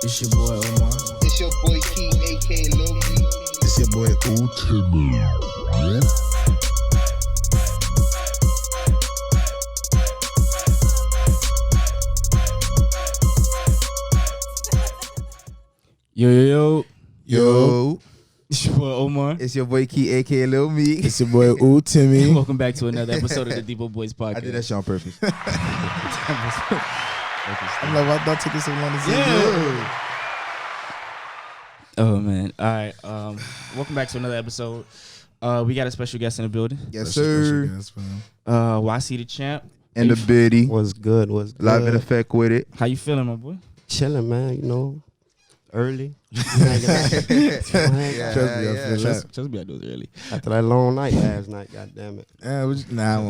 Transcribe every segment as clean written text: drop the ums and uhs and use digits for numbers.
It's your boy Omar. It's your boy Key, aka Lil B. It's your boy YcDaChamp. Yeah. Yo. Yo, It's your boy Omar. it's your boy Key, aka Lil Me. It's your boy Timmy. Welcome back to another episode of the Depot Boys podcast. I did that shit on purpose. I'm like, why not take it so long to say Yeah. Oh man. All right. Welcome back to another episode. We got a special guest in the building. Yes, sir. YcDaChamp. And the biddy. What's good? What's good? Live in effect with it. How you feeling, my boy? Chilling, man. You know, early. Yeah, Just be out those early. After that long night last night, goddamn it. Yeah, nah, You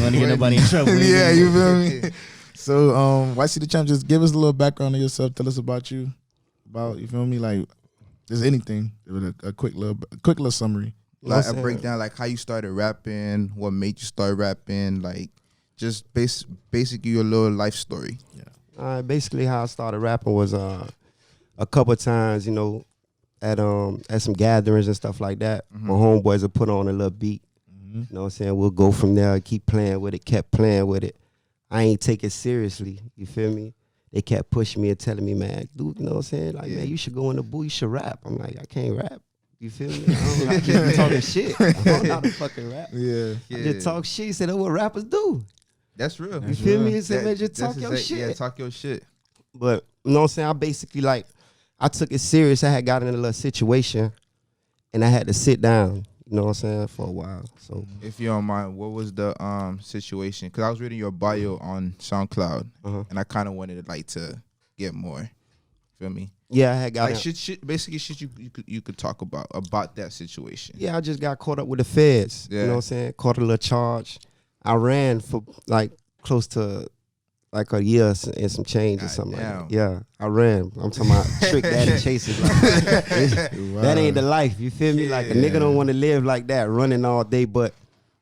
want to get nobody in trouble. yeah, you feel me? So, YcDaChamp, just give us a little background on yourself. Tell us about you. You feel me? Like, just anything. With a quick little summary. Like a breakdown, like how you started rapping, what made you start rapping, like just basically your little life story. Basically, how I started rapping was a couple of times, you know, at some gatherings and stuff like that. Mm-hmm. My homeboys would put on a little beat. You know what I'm saying? We'll go from there, keep playing with it, kept playing with it. I ain't take it seriously. You feel me? They kept pushing me and telling me, man, dude, you know what I'm saying? Like, man, you should go in the booth, you should rap. I'm like, I can't rap. You feel me? I don't like talking shit. I don't know how to fucking rap. Yeah. I just talk shit. He said, that's what rappers do. That's real. You feel me? He said, man, just talk your shit. Yeah, talk your shit. But, you know what I'm saying? I basically, like, I took it serious. I had got in a little situation, and I had to sit down, you know what I'm saying, for a while. So, If you don't mind, what was the situation? Because I was reading your bio on SoundCloud, and I kind of wanted to get more. Feel me? yeah, I had got Like basically shit you could talk about that situation. Yeah, I just got caught up with the feds. Yeah. You know what I'm saying? Caught a little charge. I ran for like close to like a year and some change or something like that. Yeah, I ran. I'm talking about trick daddy chases. Like, that ain't the life. You feel me? Like a nigga don't want to live like that, running all day. But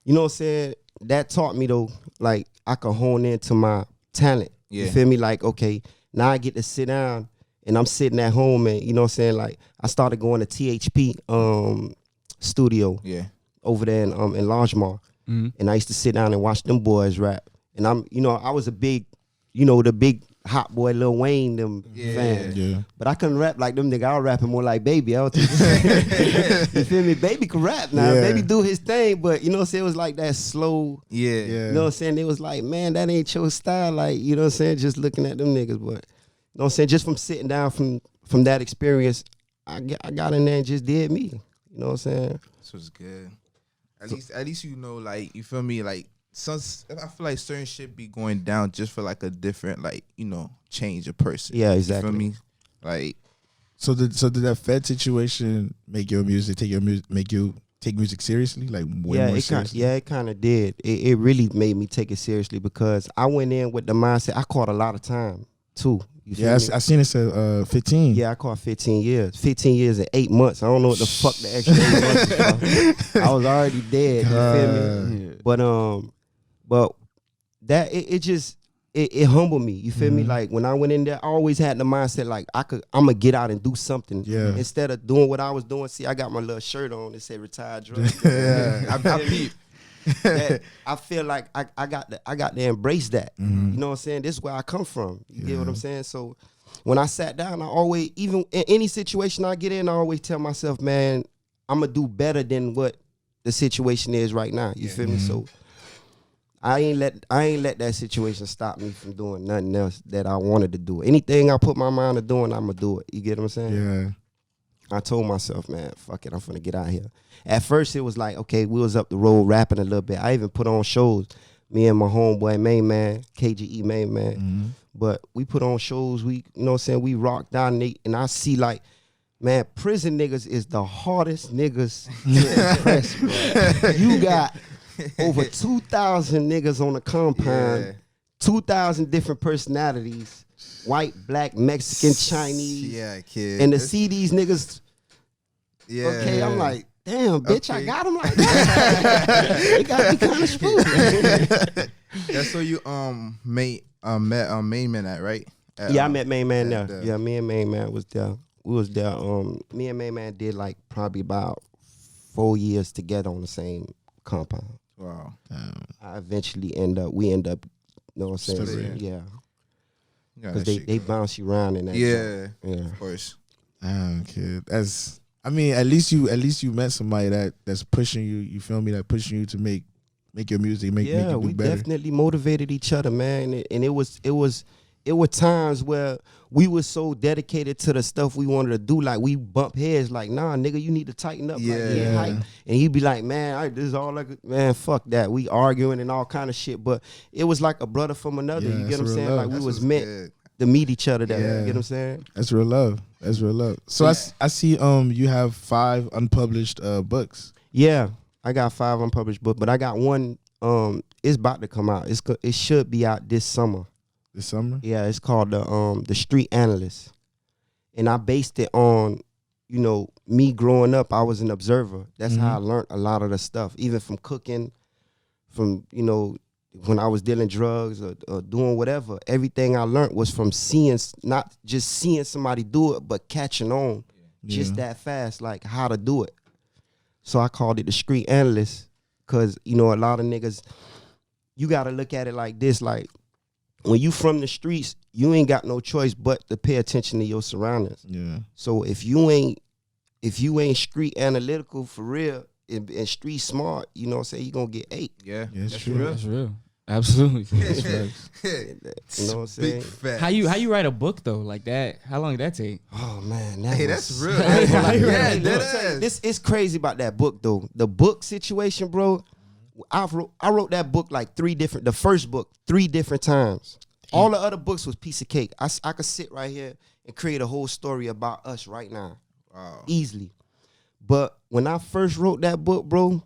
you know what I'm saying? That taught me though, like I could hone into my talent. Yeah. You feel me? Like, okay, now I get to sit down and I'm sitting at home and you know what I'm saying? Like I started going to THP studio over there in Largemar. And I used to sit down and watch them boys rap. And I was a big, the big hot boy Lil Wayne fan. Yeah. But I couldn't rap like them nigga. I was rapping more like Baby. You feel me? Baby could rap now. Yeah. Baby do his thing, but you know what I'm saying? It was like that slow. Yeah. You know what I'm saying? It was like, man, that ain't your style. Like, you know what I'm saying? Just looking at them niggas. But you know what I'm saying? Just from sitting down from that experience, I got in there and just did me. You know what I'm saying? This was good. At least you know, like, you feel me, like I feel like certain shit be going down just for like a different, like, change of person. Yeah, exactly. You feel me? Like, So did that Fed situation make you take music seriously? Like way more seriously? It kind of did. It really made me take it seriously because I went in with the mindset. I caught a lot of time too. You feel Yeah, me? I seen it said 15. Yeah, I caught 15 years. 15 years and 8 months. I don't know what the fuck the extra 8 months was. I was already dead. You feel me? Yeah. But that it humbled me. You feel me? Like when I went in there, I always had the mindset like I'm gonna get out and do something. Yeah. Instead of doing what I was doing. See, I got my little shirt on that said retired drug. Yeah. I peep. I feel like I got to embrace that. You know what I'm saying? This is where I come from. You get what I'm saying? So when I sat down, I always, even in any situation I get in, I always tell myself, man, I'm gonna do better than what the situation is right now. You feel me? So I ain't let that situation stop me from doing nothing else that I wanted to do. Anything I put my mind to doing, I'm gonna do it. You get what I'm saying? Yeah. I told myself, man, fuck it, I'm finna get out here. At first, it was like, okay, we was up the road rapping a little bit. I even put on shows, me and my homeboy, Main Man, KGE Main Man. But we put on shows, you know what I'm saying, we rocked down, and I see like, man, prison niggas is the hardest niggas to impress, bro. You got over 2,000 niggas on the compound, 2,000 different personalities, white, black, Mexican, Chinese. Yeah, kid. And to see these niggas, okay, I'm like, damn, bitch, I got him like that. They got me kind of spooked. That's so you met Main Man at, right? Yeah, I met Main Man at there. the- Yeah, me and Main Man was there. We was there. Me and Main Man did like probably about 4 years together on the same compound. Wow. I eventually end up, you know what I'm saying? Separated. Yeah. Yeah, Because that they shit bounce you around in that. Yeah, Yeah. of course. Damn, kid. I mean, at least you met somebody that's pushing you. You feel me? That pushing you to make your music, make Yeah, you we do better. definitely motivated each other, man. And it were times where we were so dedicated to the stuff we wanted to do, like we bump heads, like, nah, nigga, you need to tighten up, like get Yeah. hype. And he'd be like, man, this is all like, man, fuck that. We arguing and all kind of shit, but it was like a brother from another. Yeah, You get that's what I'm real saying? love. Like we That's was what's meant good. to meet each other. That Yeah. you get what I'm saying? That's real love. That's real love. So I see you have 5 unpublished books. Yeah, I got 5 unpublished books, but I got one. It's about to come out. It should be out this summer. This summer. Yeah, it's called the Street Analyst, and I based it on, you know, me growing up. I was an observer. That's how I learned a lot of the stuff, even from cooking, from, you know, when I was dealing drugs or doing whatever. Everything I learned was from seeing, not just seeing somebody do it, but catching on just that fast, like how to do it. So I called it the Street Analyst, because, you know, a lot of niggas, you got to look at it like this, like, when you from the streets, you ain't got no choice but to pay attention to your surroundings. Yeah. So if you ain't street analytical for real and street smart, you know what I'm saying, you gonna get ate. Yeah, Yeah, it's that's true. real. That's real. Absolutely. You know what I'm saying? Big fat. How you write a book though like that? How long did that take? Oh man, Hey, was- that's real. How you yeah, write a that book? is. This is crazy about that book though. The book situation, bro. I wrote that book like 3 different. The first book 3 different times. All the other books was piece of cake. I could sit right here and create a whole story about us right now, Wow. easily. But when I first wrote that book, bro,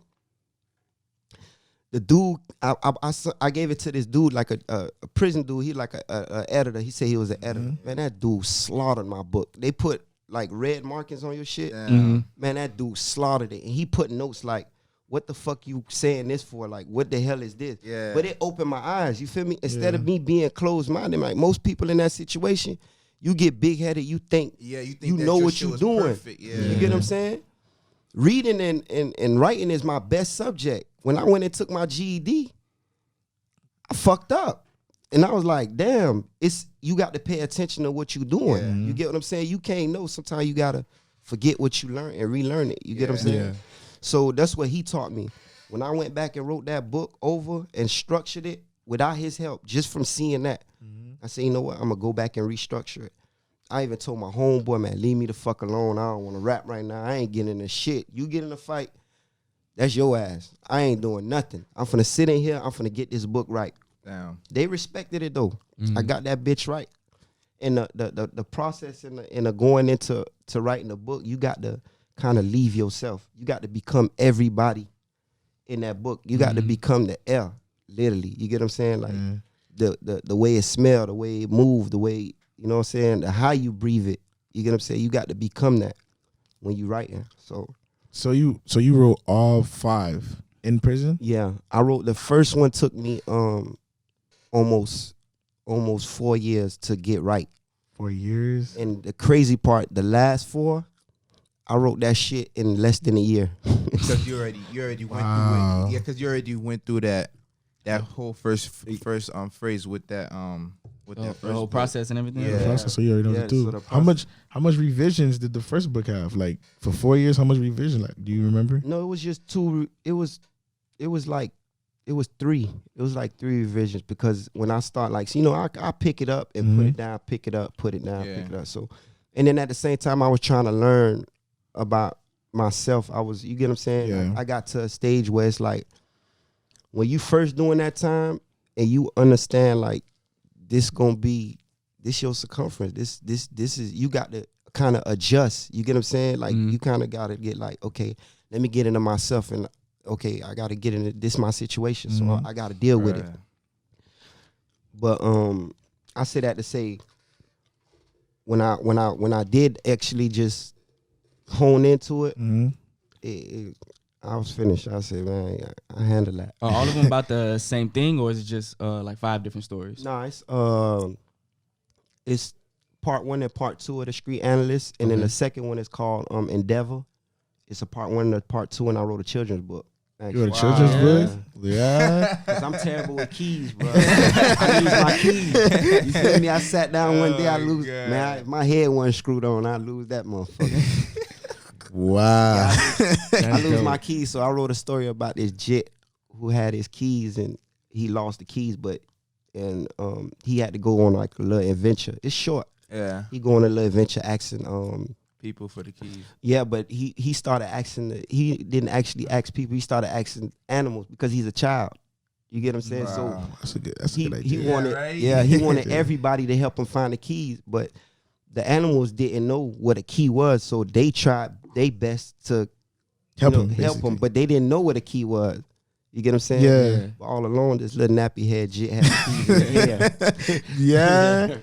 the dude, I gave it to this dude, like a prison dude. He like a editor. He said he was an editor. Man, that dude slaughtered my book. They put like red markings on your shit. Damn. Man, that dude slaughtered it. And he put notes like, what the fuck you saying this for? Like, what the hell is this? Yeah. But it opened my eyes. You feel me? Instead of me being closed-minded, like most people in that situation, you get big-headed. You think Yeah, you think you that know your what shit you're was doing. perfect. Yeah. You get what I'm saying? Reading and writing is my best subject. When I went and took my GED, I fucked up. And I was like, damn, you got to pay attention to what you're doing. Yeah. You get what I'm saying? You can't know. Sometimes you got to forget what you learned and relearn it. You get what I'm saying? Yeah. So that's what he taught me. When I went back and wrote that book over and structured it without his help, just from seeing that, I said, you know what? I'm going to go back and restructure it. I even told my homeboy, man, leave me the fuck alone. I don't want to rap right now. I ain't getting in the shit. You get in a fight, that's your ass. I ain't doing nothing. I'm finna sit in here. I'm finna get this book right. Damn. They respected it though. I got that bitch right. And the process in the going into writing a book, you got to kind of leave yourself. You got to become everybody in that book. You got to become the air, literally. You get what I'm saying? Like the way it smell, the way it move, the way, you know what I'm saying, how you breathe it. You get what I'm saying? You got to become that when you writing. So you wrote all 5 in prison? Yeah, I wrote the first one. Took me almost 4 years to get right. 4 years. And the crazy part, the last 4, I wrote that shit in less than a year. Because you already went Wow. through it. Yeah, because you already went through that whole first phrase with that with that The first whole book. process and everything. Yeah. Process, so you already know Yeah, what to do. so the How much revisions did the first book have? Like for 4 years, how much revision? Like, do you remember? No, it was just 2. It was 3. It was like 3 revisions, because when I start, like, so, you know, I pick it up and put it down, pick it up, put it down, Yeah. pick it up. So, and then at the same time, I was trying to learn about myself. You get what I'm saying? Yeah. Like, I got to a stage where it's like, when you first doing that time and you understand, like, this your circumference. This is, you got to kind of adjust. You get what I'm saying? Like, you kind of got to get like, okay, let me get into myself, and okay, I got to get into this my situation, so I got to deal with it. Right. But I say that to say, when I did actually just hone into it, I was finished. I said, man, I handle that. Are all of them about the same thing, or is it just like 5 different stories? Nah, it's part 1 and part 2 of the Street Analyst, and then the second one is called Endeavor. It's a part 1 and a part 2, and I wrote a children's book. You wrote a children's book? Yeah. Cause I'm terrible with keys, bro. I lose my keys. You feel me? I sat down one day, I lose. God. Man, my head wasn't screwed on. I lose that motherfucker. Wow. I lose my keys, so I wrote a story about this jet who had his keys and he lost the keys, and he had to go on like a little adventure. It's short. Yeah. He go on a little adventure asking People for the keys. yeah, but he started asking. He didn't actually ask people. He started asking animals because he's a child. You get what I'm saying? So Wow. That's a good idea. he wanted, right? he wanted everybody to help him find the keys, but the animals didn't know what a key was, so they tried their best to help him, help basically. him, but they didn't know what a key was. You get what I'm saying? Yeah. But all along, this little nappy head jit had the keys in the air. Yeah.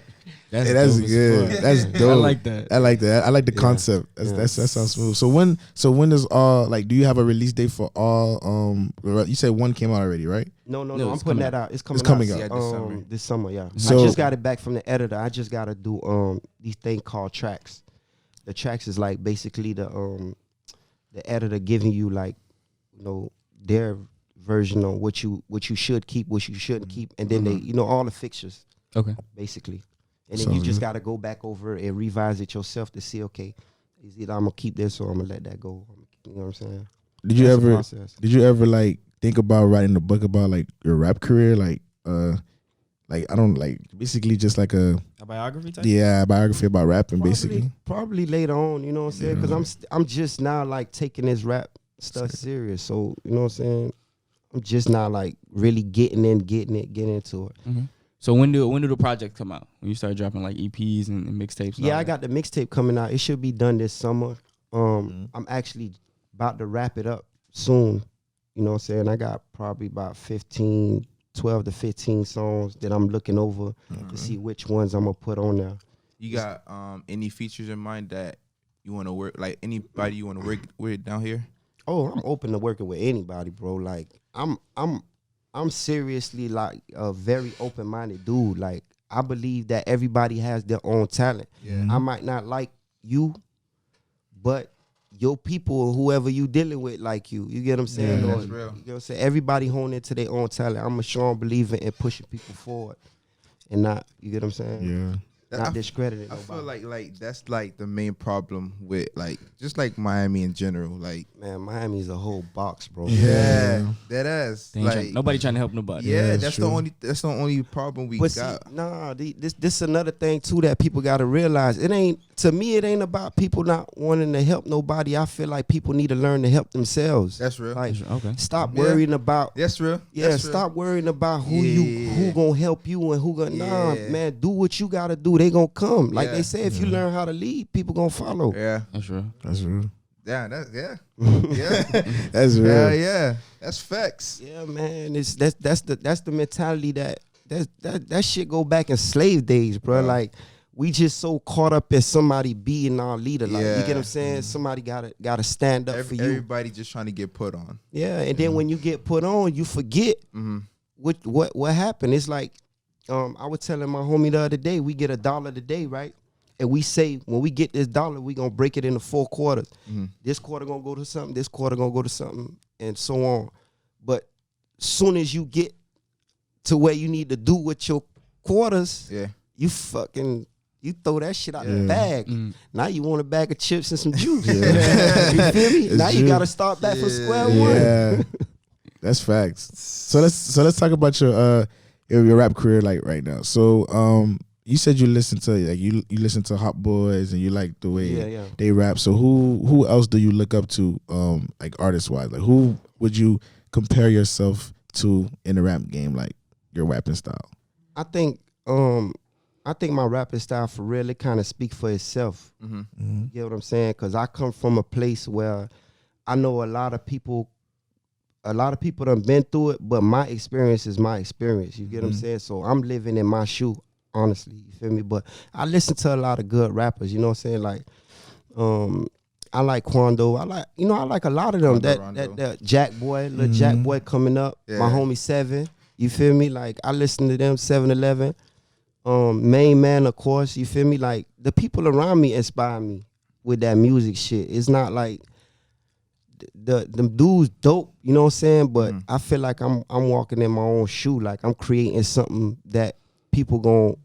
That's, Hey, that's dope as good. fuck. That's dope. I like that. I like that. I like the Yeah. concept. That sounds smooth. So when does all like? Do you have a release date for all? You said one came out already, right? No, No, I'm it's putting coming that out. It's coming, coming out. out. Yeah, This summer, yeah. So- I just got it back from the editor. I just got to do these things called tracks. The tracks is like basically the editor giving you like, their version on what you should keep, what you shouldn't keep, and then they, all the fixtures Okay. basically. And then Sounds you just good. got to go back over it and revise it yourself to see, okay, is either I'm gonna keep this or I'm gonna let that go. You know what I'm saying? Did you That's the ever? process. Did you ever like think about writing a book about like your rap career? Like I don't like basically just like a biography type? biography about rapping basically. Probably later on, you know what I'm saying? Because I'm just now like taking this rap stuff serious. So you know what I'm saying? I'm just now like really getting into it. Mm-hmm. So when do the projects come out? When you start dropping like EPs and mixtapes? and Yeah, all I that? got the mixtape coming out. It should be done this summer. I'm actually about to wrap it up soon. You know what I'm saying? I got probably about 12 to 15 songs that I'm looking over to see which ones I'm gonna put on there. You got any features in mind that you want to work, like anybody you want to work with down here? Oh, I'm open to working with anybody, bro. Like I'm seriously like a very open-minded dude. Like I believe that everybody has their own talent. Yeah. I might not like you, but your people or whoever you dealing with like you. You get what I'm saying? Yeah, Or, that's real. You know what I'm saying? Everybody hone into their own talent. I'm a strong believer in pushing people forward and not, you get what I'm saying? Yeah. Not discrediting I nobody. feel like that's like the main problem with like just like Miami in general. Like Man, Miami's a whole box, bro. Yeah. that ass. They ain't Like nobody trying to help nobody. yeah, that's that's true. the only problem we But got. see, nah, this another thing too that people got to realize. It ain't about people not wanting to help nobody. I feel like people need to learn to help themselves. That's real. Like Okay. stop Yeah. worrying about That's real. yeah, That's real. stop worrying about who Yeah. who gonna help you and who gonna nah, Yeah. man, do what you gotta do. They gonna come. Like Yeah. they say, if you learn how to lead, people gonna follow. Yeah. That's real. That's real. Yeah. Yeah. That's real. Yeah. Yeah. That's facts. Yeah, man. That's the mentality that shit go back in slave days, bro. Yeah. Like we just so caught up in somebody being our leader. Like you Yeah. get what I'm saying? Somebody gotta stand up for you. Everybody just trying to get put on. Yeah, and then when you get put on, you forget what happened. It's like I was telling my homie the other day, we get $1 today, right? And we say when we get this $1, we gonna break it into 4 quarters. This quarter gonna go to something, this quarter gonna go to something, and so on. But soon as you get to where you need to do with your quarters, Yeah. you throw that shit out the bag. Now you want a bag of chips and some juice. You feel me? It's Now you true. gotta start back from square one. Yeah. That's facts. So let's talk about your rap career like right now. So you said you listen to like you listen to Hot Boys and you like the way Yeah. they rap. So who else do you look up to like artist wise? Like who would you compare yourself to in the rap game, like your rapping style? I think my rapping style for real, it kind of speak for itself. You get what I'm saying? Because I come from a place where I know a lot of people done been through it, but my experience is my experience. You get what I'm saying? So I'm living in my shoe, honestly. You feel me? But I listen to a lot of good rappers, you know what I'm saying? Like I like Quando. I like a lot of them. That Jack Boy, little Jack Boy coming up. Yeah. My homie Seven. You feel me? Like I listen to them. 7-Eleven. Main Man, of course. You feel me? Like the people around me inspire me with that music shit. It's not like them dudes dope. You know what I'm saying? But I feel like I'm walking in my own shoe. Like I'm creating something that people gon'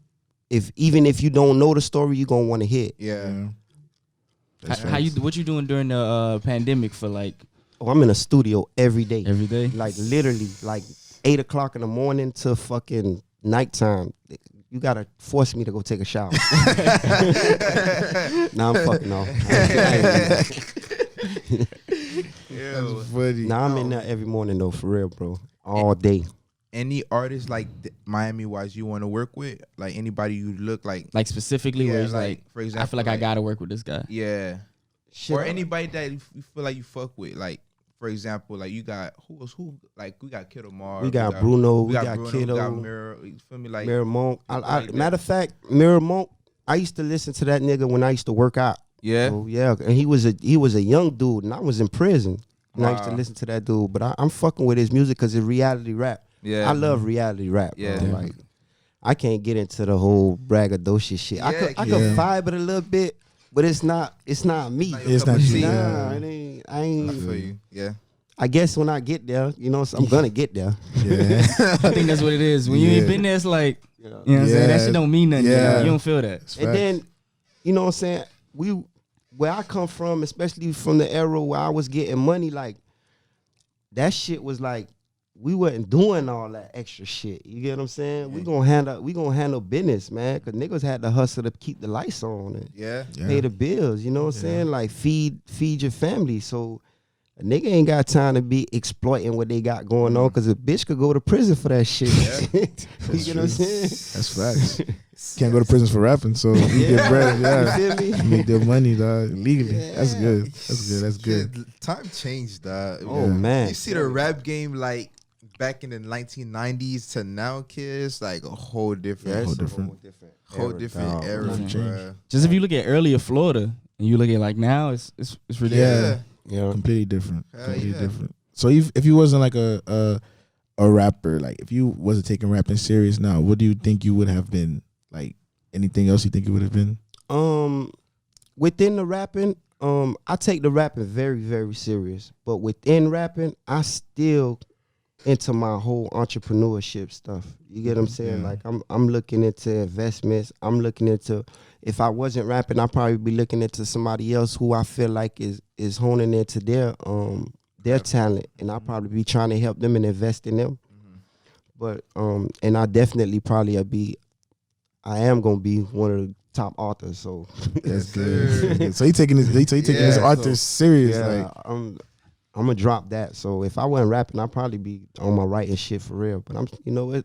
even if you don't know the story, you gonna want to hit. Yeah. What you doing during the pandemic for like? Oh, I'm in a studio every day. Every day? Like literally, like 8 o'clock in the morning to fucking nighttime. You gotta force me to go take a shower. Nah, I'm fucking off. That's funny. Nah, I'm in there every morning though, for real, bro. All day. Any artists like Miami wise you want to work with? Like anybody you look like? Like specifically where it's like, for example, I feel like I gotta work with this guy. Yeah. Shit, Or anybody that you feel like you fuck with. Like, for example, like you got who? Like we got Kiddo Mar. we got Bruno, we Bruno, got Kiddo, we got Mirror. You feel me? Like Mirror Monk. like Matter of fact, Mirror Monk, I used to listen to that nigga when I used to work out. yeah. So, yeah, and he was a young dude, and I was in prison. And I used to Wow. listen to that dude, but I'm fucking with his music because it's reality rap. Yeah. I love reality rap. Yeah. Bro. Like, I can't get into the whole braggadocious shit. I could vibe it a little bit, but it's not me. It's not you. Nah, Yeah. it ain't. I I ain't. feel you. Yeah. I guess when I get there, you know, I'm gonna get there. Yeah. I think that's what it is. When you ain't been there, it's like, you know what I'm saying? That shit don't mean nothing. Yeah. You don't feel that. And then, you know what I'm saying? Where I come from, especially from the era where I was getting money, like that shit was like we wasn't doing all that extra shit. You get what I'm saying? We gonna handle business, man. Cause niggas had to hustle to keep the lights on and Yeah. pay the bills. You know what I'm saying? Like feed your family. So a nigga ain't got time to be exploiting what they got going on. Cause a bitch could go to prison for that shit. You get what I'm saying? That's facts. Can't go to prison for rapping, so you get bread. Yeah. You feel me? You make their money, dog, legally. That's good. That's good. Yeah, time changed, dog. Oh man. You see the rap game like back in the 1990s to now, kids, like a whole different, Whole different. whole different era, Different bruh. Just if you look at earlier Florida and you look at like now, it's ridiculous. Yeah. Yeah. Completely different. Hell Completely yeah. different. So if you wasn't like a rapper, like if you wasn't taking rapping serious now, what do you think you would have been? Like anything else you think you would have been? Within the rapping, I take the rapping very, very serious. But within rapping, I still into my whole entrepreneurship stuff. You get what I'm saying? Yeah. Like I'm looking into investments. I'm looking into, if I wasn't rapping, I'd probably be looking into somebody else who I feel like is honing into their talent, and I'll probably be trying to help them and invest in them. But and I definitely probably I am gonna be one of the top authors. So That's good. So he taking his Yeah, author serious. yeah, Like I'm gonna drop that. So if I wasn't rapping, I'd probably be on my writing shit for real. But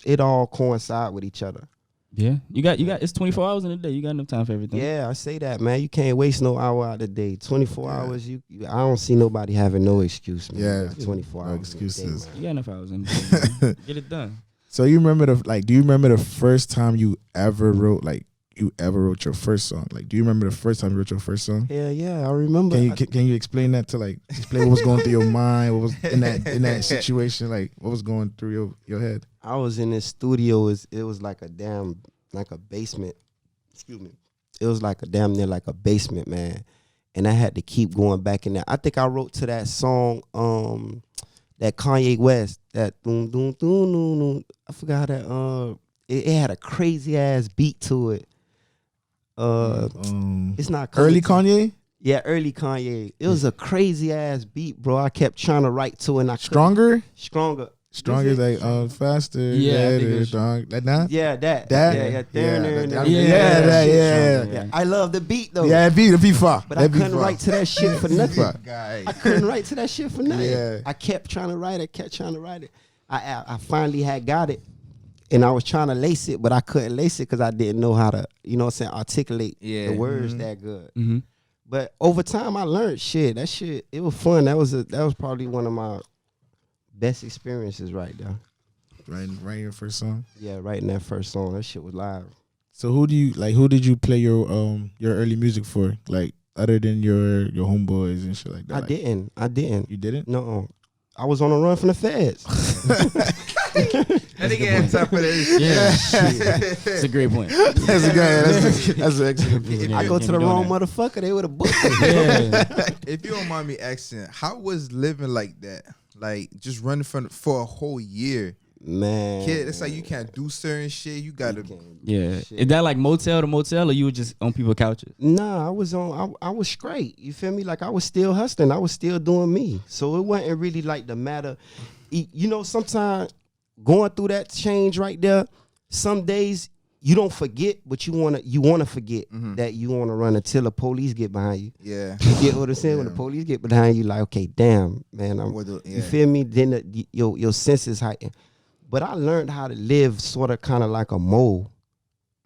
it all coincide with each other. Yeah. You got it's 24 hours in a day. You got enough time for everything. Yeah, I say that, man. You can't waste no hour out of the day. 24 hours, I don't see nobody having no excuse, man. Yeah. 24 No hours. excuses. A day, You got enough hours in a day, man. Get it done. So you remember do you remember the first time you ever wrote your first song? Like, do you remember the first time you wrote your first song? man. Yeah, I remember. Can you explain that explain what was going through your mind? What was in that situation? Like, what was going through your head? I was in this studio. It was like a basement. Excuse me. It was like a damn near like a basement, man. And I had to keep going back in there. I think I wrote to that song, that Kanye West, that doom doom doom doom doom. I forgot that. It had a crazy ass beat to it. It's not Early Kanye. Kanye? Yeah, early Kanye. It was a crazy ass beat, bro. I kept trying to write to it, and I couldn't. Stronger Is is it? like faster. Yeah, I think better, it's- strong. Like that? Yeah, that. That? Yeah. Yeah. I love the beat though. Yeah, the beat far. But I couldn't write to that shit for nothing. Guy. I couldn't write to that shit for nothing. Yeah. I kept trying to write it. I finally had got it. And I was trying to lace it, but I couldn't lace it because I didn't know how to, articulate Yeah. the words that good. Mm-hmm. But over time, I learned shit. That shit, it was fun. That was probably one of my best experiences right there. Writing your first song. Yeah, writing that first song. That shit was live. So who did you play your early music for? Like other than your homeboys and shit like that? I Like, didn't. I didn't. You didn't? No. I was on a run from the feds. That nigga had time for this. Yeah, it's a great point. That's a good. That's an excellent point. Yeah, I go can't to the be doing wrong that. motherfucker, they would have booked me. Yeah. If you don't mind me asking, how was living like that? Like just running for a whole year. Man. Kid, it's like you can't do certain shit. You gotta. Yeah. Is that like motel to motel, or you were just on people's couches? Nah, I was straight. You feel me? Like I was still hustling. I was still doing me. So it wasn't really like the matter. You know, sometimes going through that change right there, some days you don't forget, but you wanna forget that you wanna run until the police get behind you. Yeah. You get what I'm saying? When the Yeah. police get behind you, like, okay, damn, man, Yeah. you feel me? Then your senses heighten. But I learned how to live sort of kind of like a mole.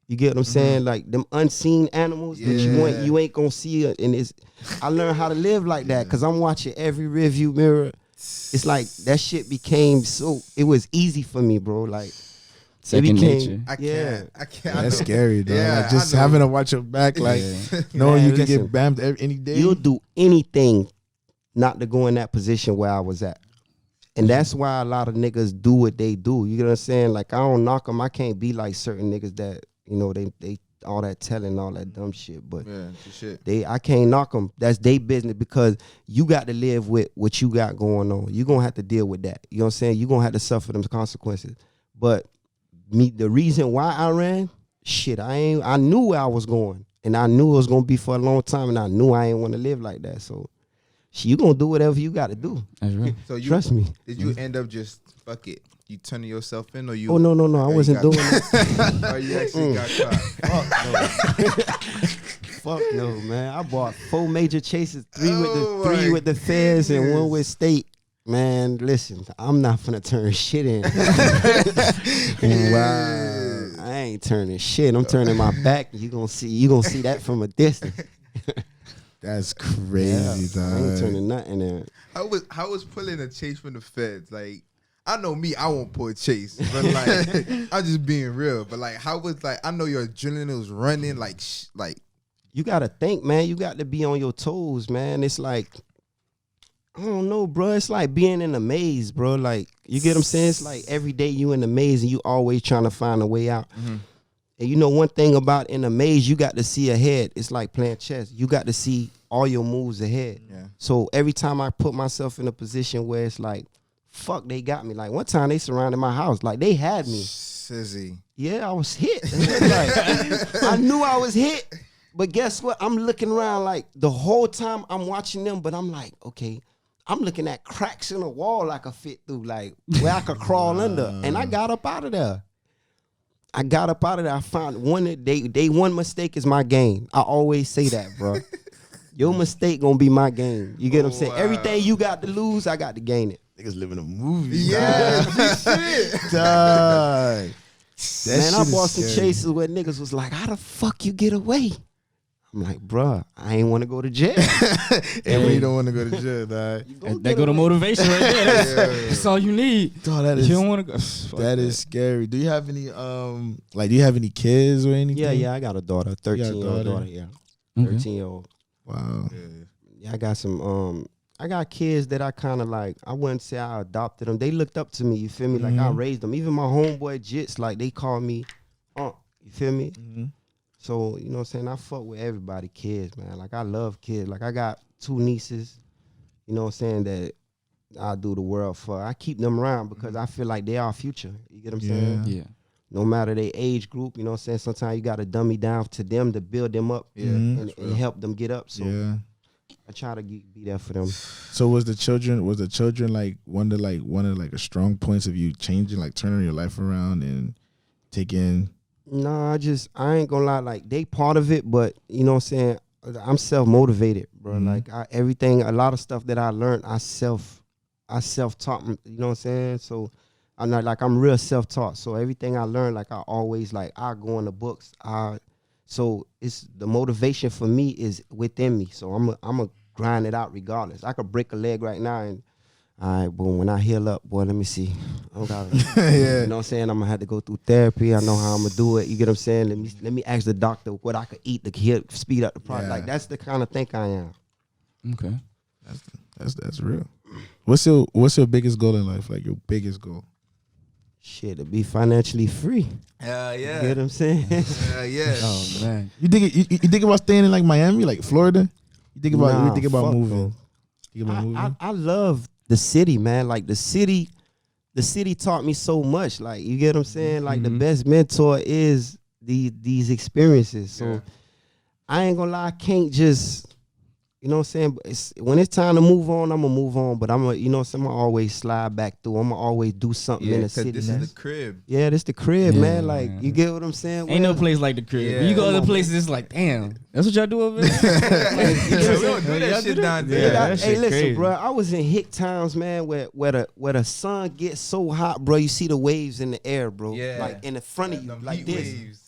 You get what I'm saying? Like them unseen animals that you ain't gonna see. And I learned how to live like that because I'm watching every rearview mirror. It's like that shit became it was easy for me, bro. Like Second nature. I Yeah. can't. That's scary, though. Yeah, Like, just I know. having to watch your back, like knowing Man, you can listen, get bammed any day. you'll do anything not to go in that position where I was at. And that's why a lot of niggas do what they do. You get what I'm saying? Like, I don't knock them. I can't be like certain niggas that, you know, they all that telling, all that dumb shit. But Yeah, shit. I can't knock them. That's their business because you got to live with what you got going on. You're going to have to deal with that. You know what I'm saying? You're going to have to suffer them consequences. But the reason why I ran, shit, I knew where I was going. And I knew it was going to be for a long time. And I knew I ain't want to live like that. So, you gonna do whatever you got to do. That's right. So you Trust me. Did you end up just fuck it? You turning yourself in, or you? Oh, no. I wasn't doing that. that. Or you actually got caught? Fuck no, man. I bought 4 major chases, 3 Oh three my with the feds and 1 goodness. with state. Man, listen, I'm not finna turn shit in. Wow. I ain't turning shit. I'm turning my back. You gonna see that from a distance. That's crazy, I ain't dog. turning nothing in. How was pulling a chase from the feds? Like, I know me, I won't pull a chase, but like, I'm just being real. But like, how was like? I know your adrenaline was running. Like, You gotta think, man. You got to be on your toes, man. It's like, I don't know, bro. It's like being in a maze, bro. Like, you get what I'm saying? It's like every day you in the maze and you always trying to find a way out. And you know one thing about in a maze, you got to see ahead. It's like playing chess. You got to see all your moves ahead. Yeah. So every time I put myself in a position where it's like, fuck, they got me. Like one time they surrounded my house. Like they had me. Sizzy. Yeah, I was hit. Like, I knew I was hit. But guess what? I'm looking around like the whole time I'm watching them, but I'm like, okay, I'm looking at cracks in the wall I could fit through, like where I could crawl under. And I got up out of there. I found they one mistake is my game. I always say that, bro. Your mistake gonna be my game. You get what I'm saying? Wow. Everything you got to lose, I got to gain it. Niggas living a movie. Yeah, dog. Dog. Man, That I shit bought is some scary. chases where niggas was like, how the fuck you get away? I'm like, bruh, I ain't want to go to jail. And when you don't want to go to jail, dog. That go to motivation right there. That's all you need. Dog, that You is don't want to go. Fuck that is scary. Do you have any do you have any kids or anything? Yeah, I got a daughter, 13-year-old daughter, yeah. Okay. 13-year-old. Wow. Yeah, I got some I got kids that I kind of like, I wouldn't say I adopted them. They looked up to me, you feel me? Like I raised them. Even my homeboy Jits, like they call me you feel me? So, you know what I'm saying? I fuck with everybody, kids, man. Like I love kids. Like I got 2 nieces, you know what I'm saying, that I do the world for. I keep them around because I feel like they are our future. You get what I'm saying? Yeah. No matter their age group, you know what I'm saying? Sometimes you got to dummy down to them to build them up and help them get up. So Yeah. I try to be there for them. So was the children like one of the strong points of you changing, like turning your life around and taking? No, I ain't gonna lie, like they part of it, but you know what I'm saying? I'm self-motivated, bro. Like a lot of stuff that I learned, I self-taught, you know what I'm saying? So I'm not like, I'm real self-taught. So everything I learned, like I always like, I go in the books. So it's the motivation for me is within me. So I'm a grind it out regardless. I could break a leg right now and all right, boom. When I heal up, boy, let me see. I don't gotta, Yeah. you know what I'm saying? I'm gonna have to go through therapy. I know how I'm gonna do it. You get what I'm saying? Let me ask the doctor what I could eat to heal, speed up the process. Yeah. Like that's the kind of thing I am. Okay. That's real. What's your biggest goal in life? Like your biggest goal? Shit, to be financially free. Yeah, You get what I'm saying? yeah. Oh man. You think about staying in like Miami, like Florida? You think about Nah, you think about fuck moving? no. Think about moving? I love the city, man. Like the city taught me so much. Like you get what I'm saying? Like the best mentor is these experiences. So I ain't gonna lie, I can't just, you know what I'm saying? When it's time to move on, I'm gonna move on. But I'm gonna, you know what I'm saying, I'm gonna always slide back through. I'm gonna always do something in the city. This is the crib. Yeah, this the crib, Yeah, man. Like man. you get what I'm saying? Ain't no Well, place like the crib. Yeah. When you go Come other on, places, it's like, damn, that's what y'all do over there. Yeah, we don't do that shit down there. Yeah, Hey, that shit listen, crazy. bro. I was in hick towns, man, where the sun gets so hot, bro. You see the waves in the air, bro. Yeah. Like in the front of you, Them like heat this. waves.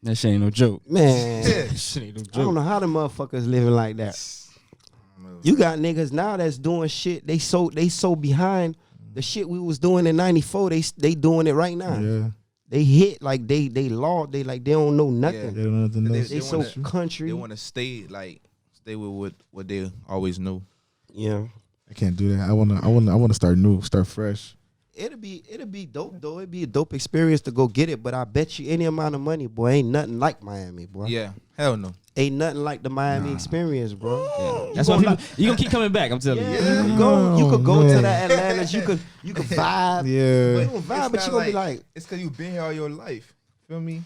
That shit ain't no joke. Man, That shit ain't no I don't joke. know how the motherfuckers living like that. You got niggas now that's doing shit. They so behind the shit we was doing in '94. They doing it right now. Yeah. They hit like they don't know nothing. They don't know nothing They- else. They so wanna- country. They want to stay with what they always knew. Yeah. I can't do that. I wanna start new, start fresh. It'll be dope though. It'd be a dope experience to go get it. But I bet you any amount of money, boy, ain't nothing like Miami, boy. Yeah, hell no. Ain't nothing like the Miami experience, bro. That's why people, you gonna keep coming back. I'm telling you. You could go man. to the Atlantis. You could vibe. Yeah. You can vibe, but you gonna be like, it's because you've been here all your life. Feel me?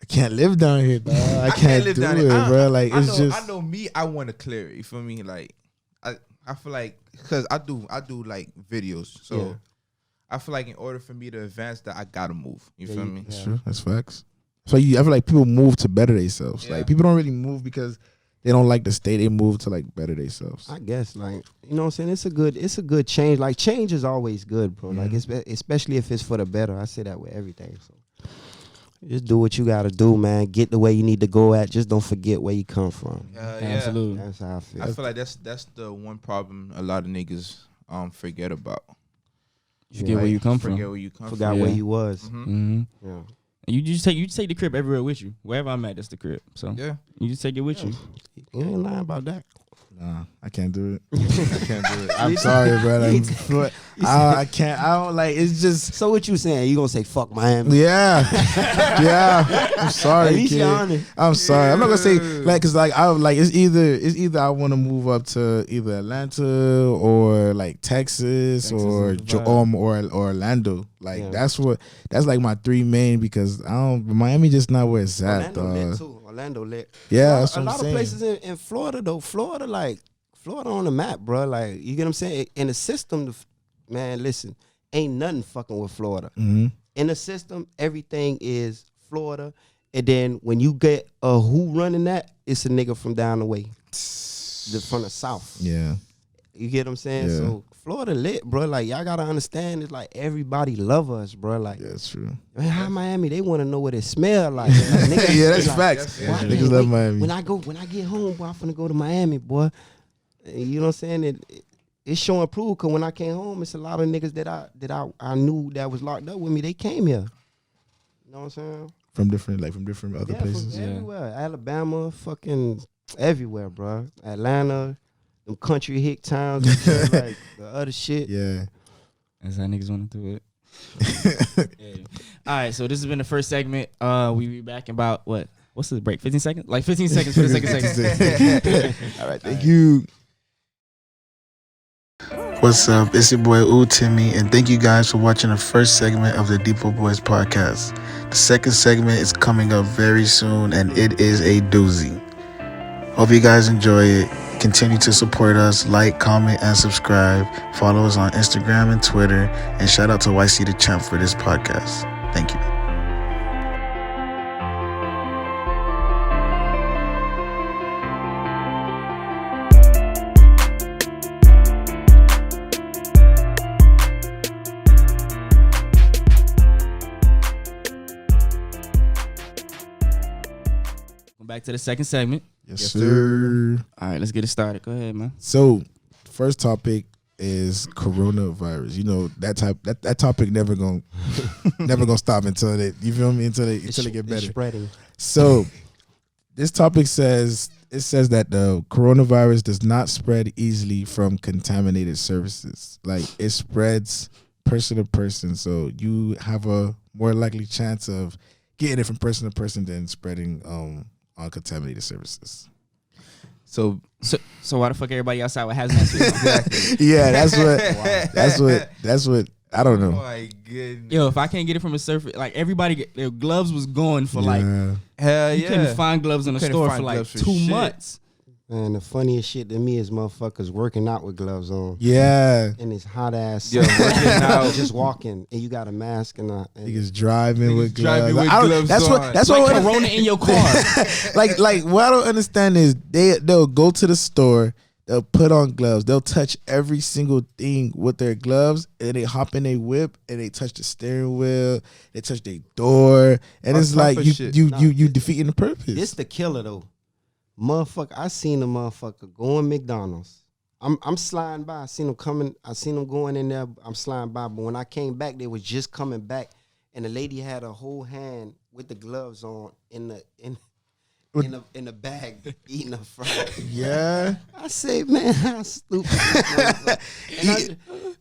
I can't live down here, dog. I can't live do down it, here. bro. Like I it's know, just I know me. I want to clear it. You feel me? Like I feel like because I do like videos. So Yeah. I feel like in order for me to advance, that I gotta move. You feel me? That's true. That's facts. So I feel like people move to better themselves. Yeah. Like people don't really move because they don't like the state. They move to like better themselves. I guess, like, you know what I'm saying? It's a good change. Like, change is always good, bro. Like, especially if it's for the better. I say that with everything. So just do what you gotta do, man. Get the way you need to go at. Just don't forget where you come from. Absolutely. That's how I feel. I feel like that's the one problem a lot of niggas forget about. You forget where you come from. Forget where you come Forgot from. where Yeah. you was. Mm-hmm. Yeah. And you just take the crib everywhere with you. Wherever I'm at, that's the crib. So Yeah. you just take it with you. You ain't lying about that. Nah, I can't do it. I can't do it. I'm sorry, bro. I can't. I don't like. It's just. So what you saying? You gonna say fuck Miami? Yeah, yeah. I'm sorry, At least kid. you're honest. I'm sorry. I'm not gonna say like, cause like I like it's either I want to move up to either Atlanta or like Texas or is the vibe. or Orlando. Like Yeah. that's like my three main because Miami just not where it's at. Orlando lit dog. too. Orlando lit. Yeah, that's a what lot I'm of saying. places in Florida though. Florida on the map, bro. Like you get what I'm saying. In the system, man, listen, ain't nothing fucking with Florida. Mm-hmm. In the system, everything is Florida. And then when you get who running that, it's a nigga from down the way, from the south. Yeah. You get what I'm saying? Yeah. So Florida lit, bro. Like y'all gotta understand, it's like everybody love us, bro. Like, Yeah, it's true. man, how Miami? They want to know what it smell like. Like, niggas Yeah, be that's like, facts. "Boy, I Niggas can't love wait. Miami. When I get home, boy, I'm finna go to Miami, boy. You know what I'm saying? It's showing proof. Cause when I came home, it's a lot of niggas that I knew that was locked up with me. They came here. You know what I'm saying? From different other Yeah, places. from everywhere. Alabama, fucking everywhere, bro. Atlanta, them country hick towns, and shit, like the other shit. Yeah. That's how niggas want to do it. Yeah. All right, so this has been the first segment. We be back in about what's the break? 15 seconds? Like 15 seconds for the second segment. All right, thank you. What's up? It's your boy Ooh Timmy, and thank you guys for watching the first segment of the Depot Boys podcast. The second segment is coming up very soon, and it is a doozy. Hope you guys enjoy it. Continue to support us, like, comment, and subscribe. Follow us on Instagram and Twitter, and shout out to YcDaChamp for this podcast. Thank you. Welcome back to the second segment. Yes, Yes, sir. All right, let's get it started. Go ahead, man. So, first topic is coronavirus. You know that topic never gonna stop until they, you feel me, until they get better. It's spreading. So this topic says that the coronavirus does not spread easily from contaminated surfaces. Like it spreads person to person, so you have a more likely chance of getting it from person to person than spreading on contaminated surfaces. So why the fuck everybody outside with hazmat suits? Yeah, that's what I don't Oh know. my goodness. Yo, if I can't get it from a surface, like everybody, their gloves was going for like Hell you yeah. couldn't find gloves in the Couldn't store find for like gloves for 2 shit. months. Man, the funniest shit to me is motherfuckers working out with gloves on. Yeah, In this hot ass Yo, sun. working out. just walking, and you got a mask and niggas driving with gloves. driving with I don't- gloves that's on. what. That's Like what. Corona in your car. like what I don't understand is they'll go to the store, they'll put on gloves, they'll touch every single thing with their gloves, and they hop in their whip and they touch the steering wheel, they touch their door, and On it's top like of you shit. you defeating the purpose. This the killer though. Motherfucker, I seen a motherfucker going McDonald's. I'm sliding by. I seen them coming. I seen them going in there. I'm sliding by. But when I came back, they was just coming back, and the lady had a whole hand with the gloves on in the bag eating a fry. Yeah, I say, man, how stupid. This motherfucker. And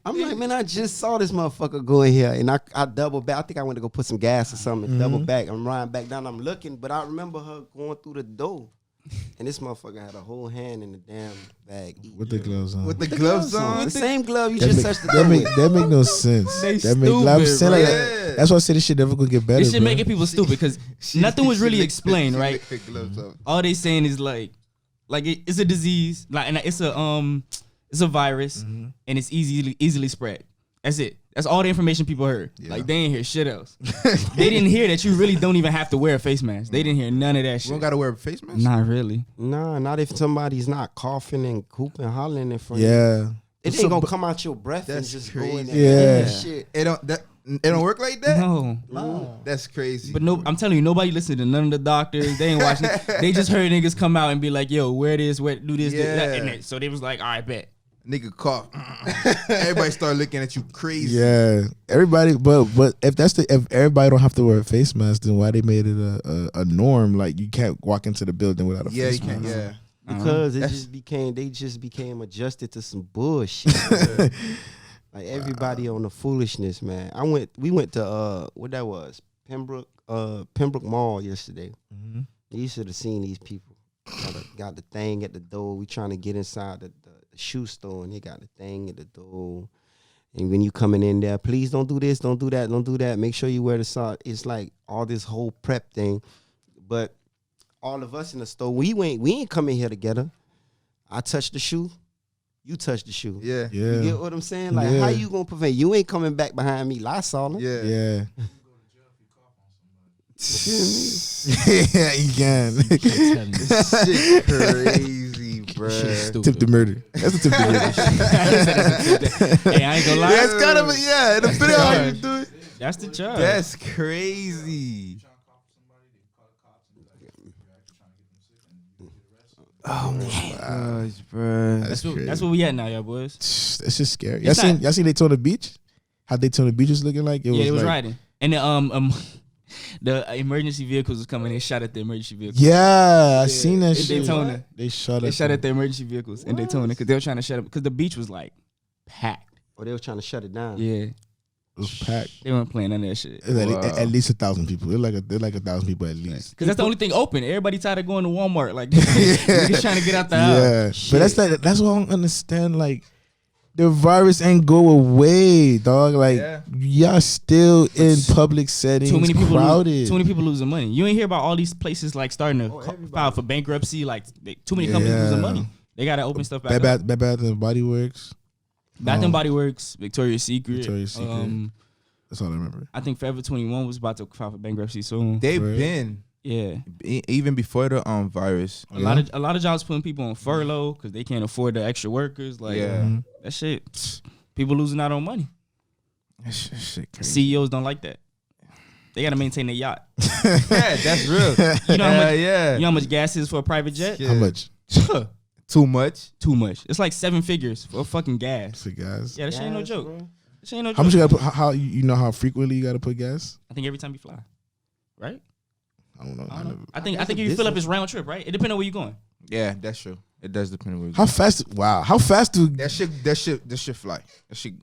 I'm like, man, I just saw this motherfucker go in here, and I double back. I think I went to go put some gas or something. And double back. I'm riding back down. I'm looking, but I remember her going through the door. And this motherfucker had a whole hand in the damn bag. Eating. with the gloves on. With the gloves on. The same glove you that just make, touched the that door make with. that make no sense. They That make I'm stupid, saying like bro. that. That's why I say this shit never gonna get better. This shit bro. making people stupid because nothing was really explained, right? Lick the gloves up. All they saying is like it's a disease, like and it's a virus, and it's easily spread. That's it. That's all the information people heard. Yeah. Like they ain't hear shit else. They didn't hear that you really don't even have to wear a face mask. They didn't hear none of that You shit. don't gotta wear a face mask? Not really. Nah, not if somebody's not coughing and hooping, hollering in front of you. Yeah. It ain't gonna come out your breath and That's just go in crazy. there. Yeah. Shit. It don't work like that? No. That's crazy. But no, I'm telling you, nobody listened to none of the doctors. They ain't watching. They just heard niggas come out and be like, "Yo, wear this, do this, do that." Yeah. And so they was like, "All right, bet." Nigga cough. Everybody start looking at you crazy. Yeah, everybody, but if everybody don't have to wear a face mask, then why they made it a norm? Like you can't walk into the building without a Yeah, face you can. mask. Yeah. Because That's- they just became adjusted to some bullshit. Like everybody on the foolishness, man. We went to what that was, Pembroke Mall yesterday. Mhm. You should have seen these people. Got the thing at the door. We trying to get inside the shoe store, and they got the thing at the door. And when you coming in there, please don't do this, don't do that, don't do that. Make sure you wear the sock. It's like all this whole prep thing. But all of us in the store, we ain't coming here together. I touched the shoe, you touched the shoe. Yeah. You Yeah, get what I'm saying? Like, Yeah. how you gonna prevent? You ain't coming back behind me, Lysol. Yeah. yeah, You yeah. You can This shit crazy, bro. tip the murder. That's a tip the murder. Hey, I ain't gonna lie. That's kind of yeah. In the video, how you do it? That's the charge. That's crazy. Oh my gosh, bro. That's crazy. That's where we at now, y'all boys. It's just scary. It's Y'all seen Daytona Beach? How Daytona Beach was looking like? Yeah, it was like, riding, and the emergency vehicles was coming. They shot at the emergency vehicles. Yeah, I seen that In shit. Daytona. They shot They at shot them. at the emergency vehicles in Daytona because they were trying to shut up because the beach was like packed. Or they was trying to shut it down. Yeah, It was packed. they weren't playing none of that shit. It was at least 1,000 people. They're like 1,000 people at least. Because that's the only thing open. Everybody tired of going to Walmart. Like, niggas trying to get out the house. Yeah, but that's what I don't understand. Like, the virus ain't go away, dog. Like, Yeah. y'all still in public settings, Too many people. crowded. Too many people losing money. You ain't hear about all these places like starting to file for bankruptcy. Like, too many companies Yeah. losing money. They gotta open stuff back Bad up. Bath and Body Works. Bath and Body Works, Victoria's Secret. Victoria's Secret. That's all I remember. I think Forever 21 was about to file for bankruptcy soon. They've Right. been Yeah, even before the virus. a lot of jobs putting people on furlough because they can't afford the extra workers. Like, Yeah. Mhm. that shit, people losing out on money. That shit crazy. CEOs don't like that. They gotta maintain their yacht. Yeah, that's real. You know how much? Yeah. You know how much gas is for a private jet? Yeah. How much? Too much. Too much. It's like 7 figures for fucking gas. For gas. Yeah, that shit ain't no joke. That shit ain't no joke. How much you gotta put? How you know how frequently you gotta put gas? I think every time you fly, right? I don't know. I think if you fill up, it's round trip, right? It depends on where you going. Yeah, that's true. It does depend on where you How fast? Wow. How fast do? That shit fly. That shit.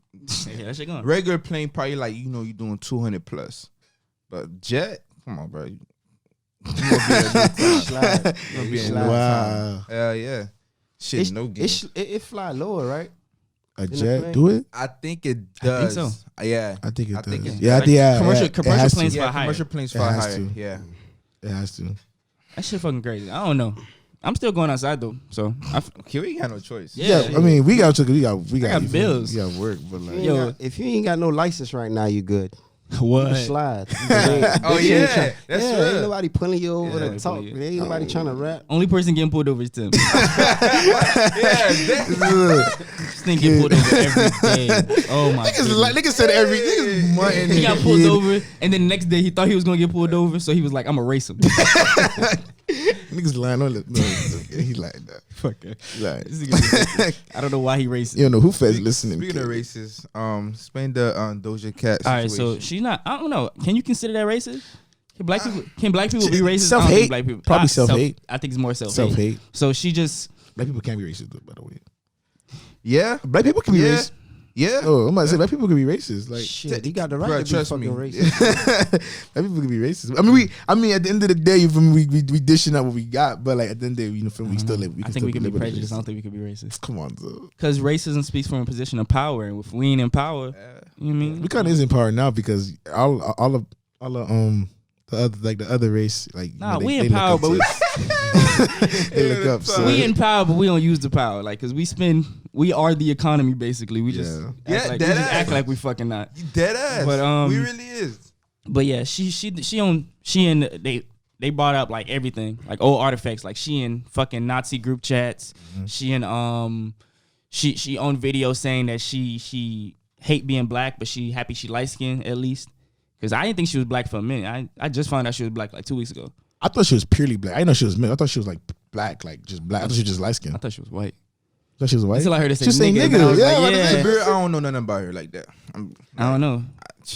Yeah, that shit going. Regular plane probably like you doing 200 plus, but jet, come on, bro. You gonna be in Wow. Hell yeah. Shit, no game. It fly lower, right? A jet do it? I think it does. I think so. Yeah. I think it does. it's- Yeah, like yeah. commercial it has planes to. fly Yeah, higher. commercial planes It fly has higher. to. Yeah. It has to. That shit fucking crazy. I don't know. I'm still going outside though, so Okay, we ain't got no choice. Yeah, I mean, we got got bills. We got work, but like, Yo. If you ain't got no license right now, you good. what? You slide. Oh yeah, that's Ain't real. nobody pulling you over Yeah, to talk. pulling you. Ain't nobody trying to rap. Only person getting pulled over is Tim. This thing get pulled over every day. Oh my god. niggas said every niggas mutton. He got pulled over, and then the next day he thought he was gonna get pulled over, so he was like, "I'm gonna race him." Niggas lying on the. No, he like that. Fuck it. Like, I don't know why he racing. you don't know who feds listening. Speaking of races, explain the Doja Cat situation. All right, so she's not. I don't know. Can you consider that racist? Can black people be racist? I don't think Self-hate? black people Probably self-hate. I think it's more self-hate. Self-hate. So she just. Black people can't be racist, though, by the way. Yeah, Black people can be yeah, racist. yeah. Oh, I'm about to say black people can be racist. Like, Shit, he got the right Bruh, to be trust fucking me. racist. black people can be racist. I mean, at the end of the day, you feel me, we dishing out what we got, but like at the end of the day, we still live. I think we can be prejudiced. I don't think we can be racist. Come on, though. Because racism speaks from a position of power, and if we ain't in power, you know what I mean? We kind of is in power now because all of the other race, like Nah, they we in look power, up but to we us. They look up. So we in power, but we don't use the power. Like, cause we are the economy basically. We just Yeah. act like, dead ass. act like we fucking not. You dead ass. But, we really is. But yeah, she and they brought up like everything, like old artifacts. Like she in fucking Nazi group chats. She in she on video saying that she hate being black, but she happy she light skinned at least. Cause I didn't think she was black for a minute. I just found out she was black like 2 weeks ago. I thought she was purely black. I didn't know she was mixed. I thought she was like black, like just black. I thought she was just light skinned. I thought she was white. I thought she was white. Until I heard her say She was saying nigga. nigga. And I was Yeah, like, yeah. yeah. I don't know nothing about her like that. I don't know.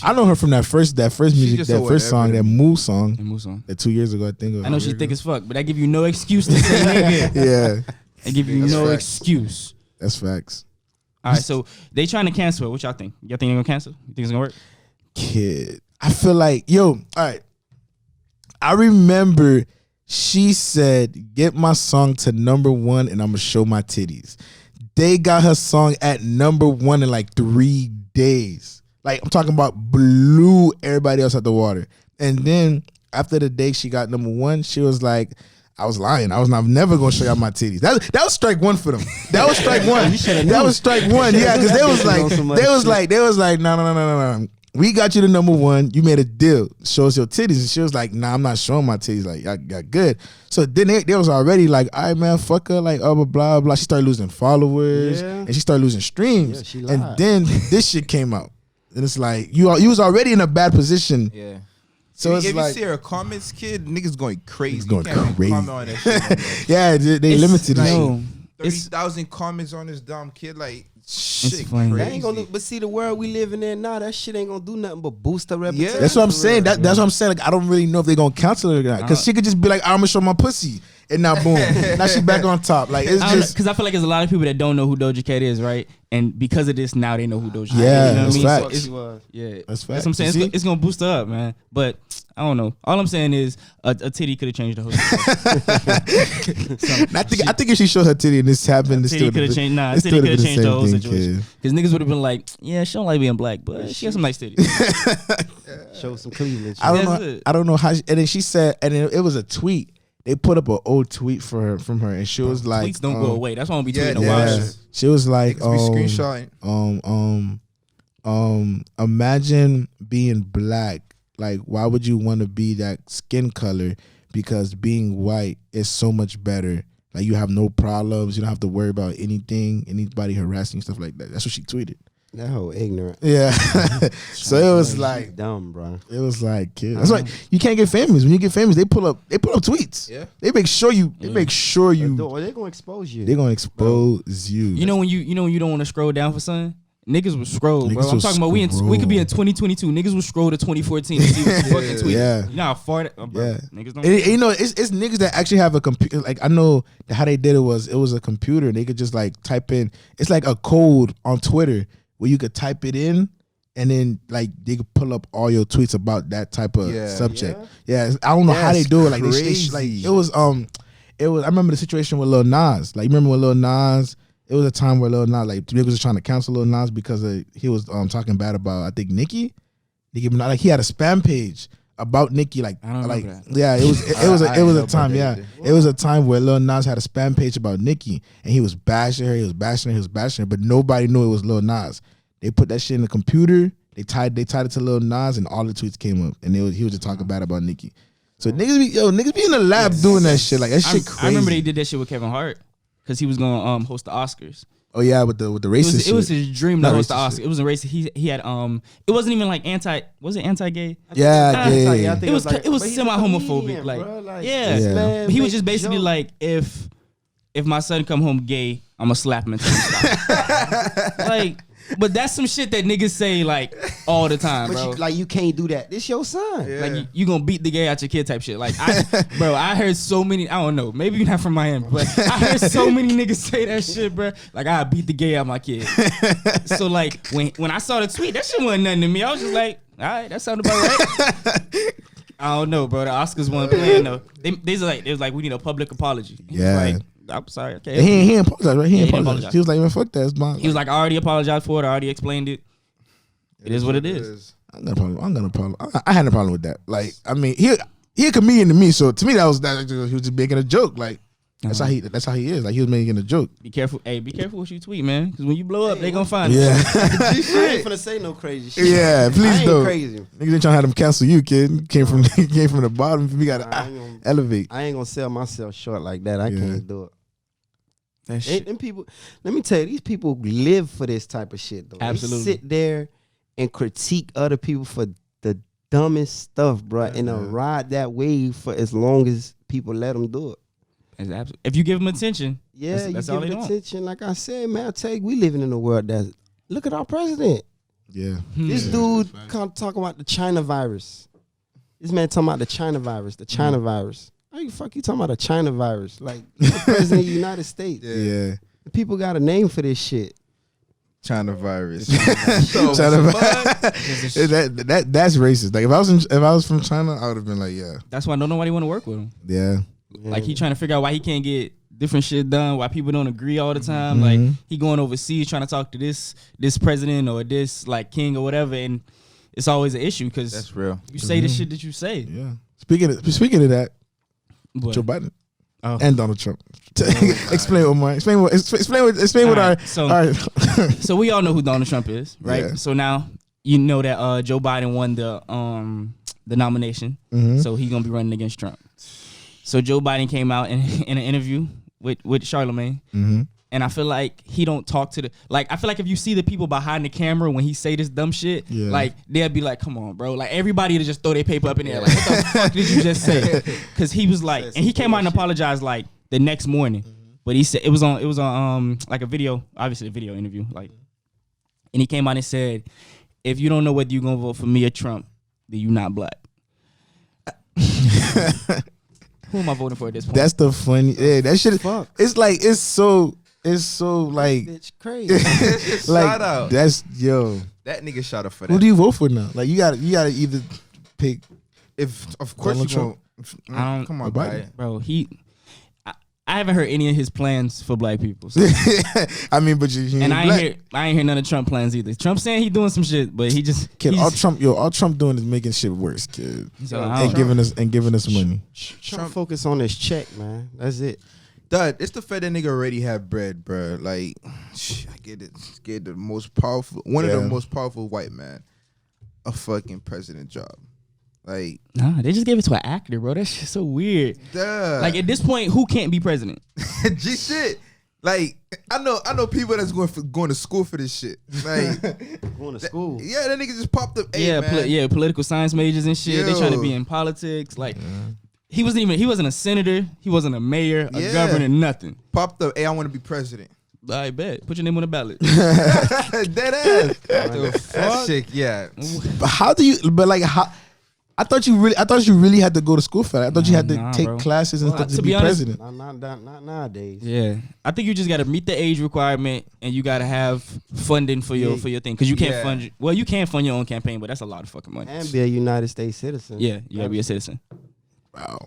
I know her from that first music, just that a first song, whatever. that Move song, And move on. that 2 years ago, I think. I know she's thick as fuck, but that give you no excuse to say nigga. Yeah, They give you That's no facts. excuse. that's facts. All right, so they trying to cancel it. What y'all think? Y'all think they're gonna cancel? You think it's gonna work? Kid, I feel like all right. I remember she said, "Get my song to #1, and I'm gonna show my titties." They got her song at #1 in like 3 days. Like I'm talking about blew everybody else out the water. And then after the day she got #1, she was like, I was lying. I'm never gonna show y'all my titties. That was strike one for them. That was strike one. That was strike one. Yeah, because they was like, no. We got you to #1. You made a deal. Show us your titties. And she was like, nah, I'm not showing my titties. Like, I got good. So then they was already like, all right, man, fuck her. Like, blah, blah, blah. She started losing followers. Yeah. And she started losing streams. Yeah, she lied. And then this shit came out. And it's like, you was already in a bad position. Yeah. So if it's like, you see her comments, kid, niggas going crazy. Niggas going You can't crazy. comment on that shit no more. yeah, they limited like- it. No, it's 30,000 comments on this dumb kid, like shit funny. crazy. That ain't gonna look, but see the world we living in now, that shit ain't gonna do nothing but boost her reputation. Yeah. That's what I'm saying. That's what I'm saying. Like, I don't really know if they're gonna cancel her or not. Because she could just be like, I'm gonna show my pussy. And now boom. Now she back on top. Like, it's just, because I feel like there's a lot of people that don't know who Doja Cat is, right? And because of this, now they know who Doja Cat is. Yeah, You know that's what I mean? facts. So it's, yeah, That's what I'm facts. saying. You It's gonna boost her up, man. But I don't know. All I'm saying is a titty could have changed the whole situation. I think if she showed her titty and this happened, Titty could have changed. Nah, titty could have changed the whole situation. Because niggas would have been like, yeah, she don't like being black, but she has some nice titties. Show some Cleveland. I don't That's know. it. I don't know how. And then she said, and it was a tweet. They put up an old tweet from her, and she was like, Tweets don't go away. That's why I'm gonna be Yeah, tweeting a yeah. while. She was like, Niggas be screenshotting. imagine being black. Like, why would you want to be that skin color? Because being white is so much better. Like, you have no problems. You don't have to worry about anything, anybody harassing you, stuff like that. That's what she tweeted. That whole ignorant. Yeah. So it was like dumb, bro. It was like, kid. That's like you can't get famous. When you get famous, they pull up tweets. Yeah. They make sure you. They make sure you. They're gonna expose you. They're gonna expose you. You know when you don't want to scroll down for something. Niggas will scroll, bro. Niggas I'm will talking about we could be in 2022. Niggas will scroll to 2014 to see what the fucking tweet. Yeah. You know how far that, bro. Yeah. Niggas don't. You know, it's niggas that actually have a computer. Like I know that how they did it was a computer. And they could just like type in. It's like a code on Twitter where you could type it in, and then like they could pull up all your tweets about that type of subject. Yeah, I don't know how they do it. Like like it was. I remember the situation with Lil Nas. Like you remember when Lil Nas. It was a time where Lil Nas, like, niggas was trying to cancel Lil Nas because he was talking bad about, I think, Nicki. Like, he had a spam page about Nicki. Like, I don't remember that. Yeah, it was a time. Yeah, it was a time where Lil Nas had a spam page about Nicki, and he was bashing her, but nobody knew it was Lil Nas. They put that shit in the computer. They tied it to Lil Nas, and all the tweets came up, and he was just talking bad about Nicki. So niggas be in the lab doing that shit. Like that shit crazy. I remember they did that shit with Kevin Hart. Because he was gonna host the Oscars. Oh yeah, with the racist. It was his dream to host the racist Oscars. It was a racist. He had It wasn't even like was it anti-gay? Yeah, I It think was semi-homophobic. Man, He was just basically like, if my son come home gay, I'm gonna slap him until he stops. Like, but that's some shit that niggas say like all the time, bro. But you can't do that. This your son. Yeah. Like you gonna beat the gay out your kid type shit. Like I heard so many. I don't know. Maybe you're not from Miami, but I heard so many niggas say that shit, bro. Like I beat the gay out my kid. So like when I saw the tweet, that shit wasn't nothing to me. I was just like, all right, that sounded about right. I don't know, bro. The Oscars wasn't playing though. They was like, we need a public apology. He was like, I'm sorry. Okay. He didn't apologize, right? He didn't didn't apologize. He was like, man, fuck that. It's mine. He was like, I already apologized for it. I already explained it. It is what it is. I'm gonna problem. I had no problem with that. Like, I mean, he a comedian to me, so to me he was just making a joke. Like, that's how he is. Like, he was making a joke. Be careful. Hey, be careful what you tweet, man. Because when you blow up, they gonna find it. Yeah. I ain't finna say no crazy shit. Yeah, please I ain't don't. crazy. Niggas ain't trying to have them cancel you, kid. Came from the bottom. We gotta elevate. I ain't gonna sell myself short like that. I can't do it. That shit. Them people, let me tell you, these people live for this type of shit, though. Absolutely. They sit there and critique other people for the dumbest stuff, bro, and they'll ride that wave for as long as people let them do it. If you give them attention, Yeah, that's you all give they it want. attention. Like I said, man, I tell you, we living in a world that's, look at our president. Yeah. This dude can't talk about the China virus. This man talking about the China virus, How the fuck you talking about a China virus? Like, you're the president of the United States. Yeah. The people got a name for this shit. China virus. That's racist. Like, if I was from China, I would have been like, yeah. That's why don't nobody want to work with him. Yeah. Like, he trying to figure out why he can't get different shit done, why people don't agree all the time. Like, he going overseas trying to talk to this president or this like king or whatever, and it's always an issue because That's real. you say the shit that you say. Yeah. Speaking of that, But, Joe Biden oh. and Donald Trump. Explain Omar. Explain what Alright, our So we all know who Donald Trump is, right? Yeah. So now you know that Joe Biden won the nomination, so he's gonna be running against Trump. So Joe Biden came out in an interview with Charlemagne, and I feel like he don't talk to I feel like if you see the people behind the camera when he say this dumb shit, like they'll be like, "Come on, bro!" Like everybody to just throw their paper up in the air, like, "What the fuck did you just say?" Because he was like, and he came out and apologized like the next morning, but he said it was on like a video, obviously a video interview, like, and he came out and said, "If you don't know whether you're gonna vote for me or Trump, then you not black." Who am I voting for at this point? That's the funny. Yeah, that shit. It's like it's so like Bitch, crazy. like Shout out. that's yo. That nigga shot up for Who that. do you vote for now? Like you gotta either pick. If of course you Donald go. I don't- Come on, Biden. Bro, I haven't heard any of his plans for black people. So. I mean, but you And I black. ain't hear none of Trump plans either. Trump saying he doing some shit, but he just Kid, he all just- Trump doing is making shit worse, kid, so I and don't- giving us money. Trump focus on his check, man. That's it. Dad, it's the fact that nigga already have bread, bro. Like, I get it. Get the most powerful, one of the most powerful white man, a fucking president job. Like, Nah, they just gave it to an actor, bro. That shit's so weird. duh. Like at this point, who can't be president? G shit. Like I know people that's going to school for this shit. Like Going to school. yeah, that nigga just popped up. Hey, man. Political science majors and shit. They trying to be in politics. Like he wasn't a senator. He wasn't a mayor, a governor, nothing. Popped up. Hey, I want to be president. I bet. Put your name on the ballot. Dead ass. That shit, yeah. But how do you? But like how? I thought you really had to go to school for that. I thought you had to take classes and stuff to be honest, president. Not nowadays. Yeah, I think you just got to meet the age requirement, and you got to have funding for your thing, because you can't fund. Well, you can fund your own campaign, but that's a lot of fucking money. And be a United States citizen. Yeah, you gotta be a citizen. Wow.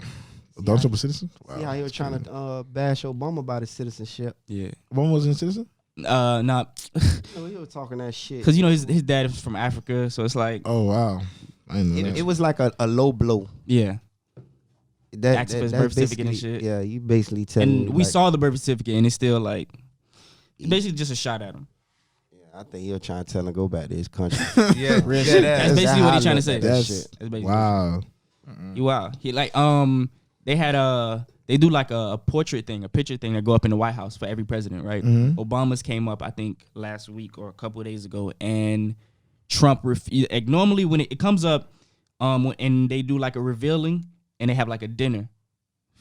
Donald Trump a citizen? Wow. See how he was trying to bash Obama about his citizenship. Yeah. Obama wasn't a citizen? Nah. He was talking that shit. Because his dad is from Africa, so it's like. Oh wow. I didn't know that. It was like a low blow. Yeah. That birth certificate and shit. Yeah, you basically tell me. And we saw the birth certificate, and it's still like, basically just a shot at him. Yeah, I think he was trying to tell him to go back to his country. Yeah, Real shit. That's basically what he's trying to say. That's wow. Wow. He like they had they do like a portrait thing, a picture thing that go up in the White House for every president, right? Mm-hmm. Obama's came up, I think, last week or a couple of days ago, and Trump like normally when it comes up, and they do like a revealing, and they have like a dinner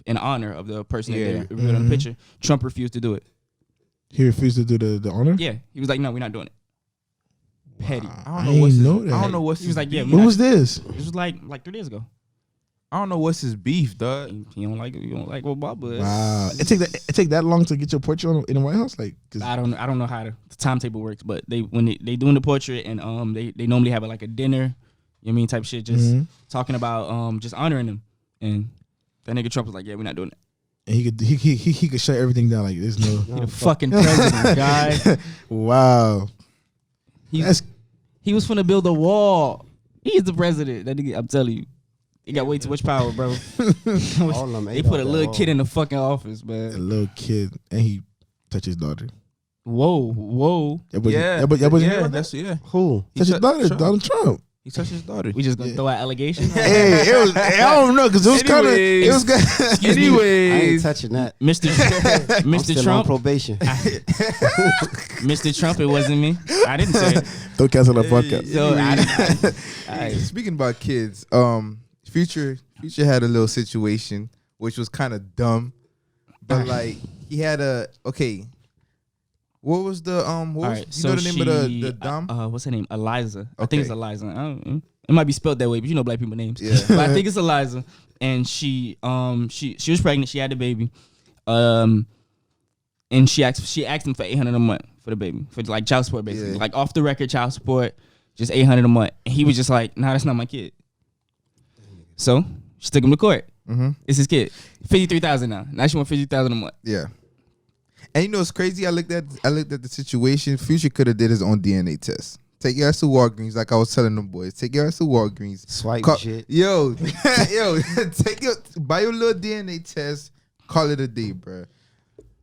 in honor of the person that they revealed on the picture. Trump refused to do it. He refused to do the honor? Yeah, he was like, no, we're not doing it. Petty. I don't know what's he was like, yeah. When was this? This was like 3 days ago. I don't know what's his beef, dog. You don't like Obama. Wow. It take that long to get your portrait in the White House? Like, I don't know how the timetable works, but when they doing the portrait, and they normally have like a dinner, you know what I mean, type shit, just talking about just honoring him. And that nigga Trump was like, yeah, we're not doing it. And he could shut everything down, like there's no He the fucking president, guy. Wow. He was finna build a wall. He's the president. That nigga, I'm telling you. He got way too much power, bro. They put a little kid in the fucking office, man. A little kid, and he touched his daughter. Whoa. Yeah. Who? Touched his daughter, Donald Trump. He touched his daughter. We just gonna throw out allegations? Hey, it was. I don't know, because it was kind of. It was good. Anyways, I ain't touching that. Mr. Trump. On probation. Mr. Trump, it wasn't me. I didn't say it. Don't cancel the podcast. So speaking about kids, Future had a little situation which was kind of dumb, but like he had what was the know the name of the dumb? What's her name? Eliza. Okay. I think it's Eliza. It might be spelled that way, but you know black people names. Yeah. But I think it's Eliza. And she was pregnant. She had the baby. And she asked him for $800 a month for the baby, for like child support, basically, like off the record child support, just $800 a month. And he was just like, nah, that's not my kid. So she took him to court. Mm-hmm. It's his kid. $53,000 now. Now she want $50,000 a month. Yeah. And you know what's crazy? I looked at the situation. Future could have did his own DNA test. Take your ass to Walgreens, like I was telling them boys. Take your ass to Walgreens. Swipe shit. Yo, buy your little DNA test. Call it a day, bro.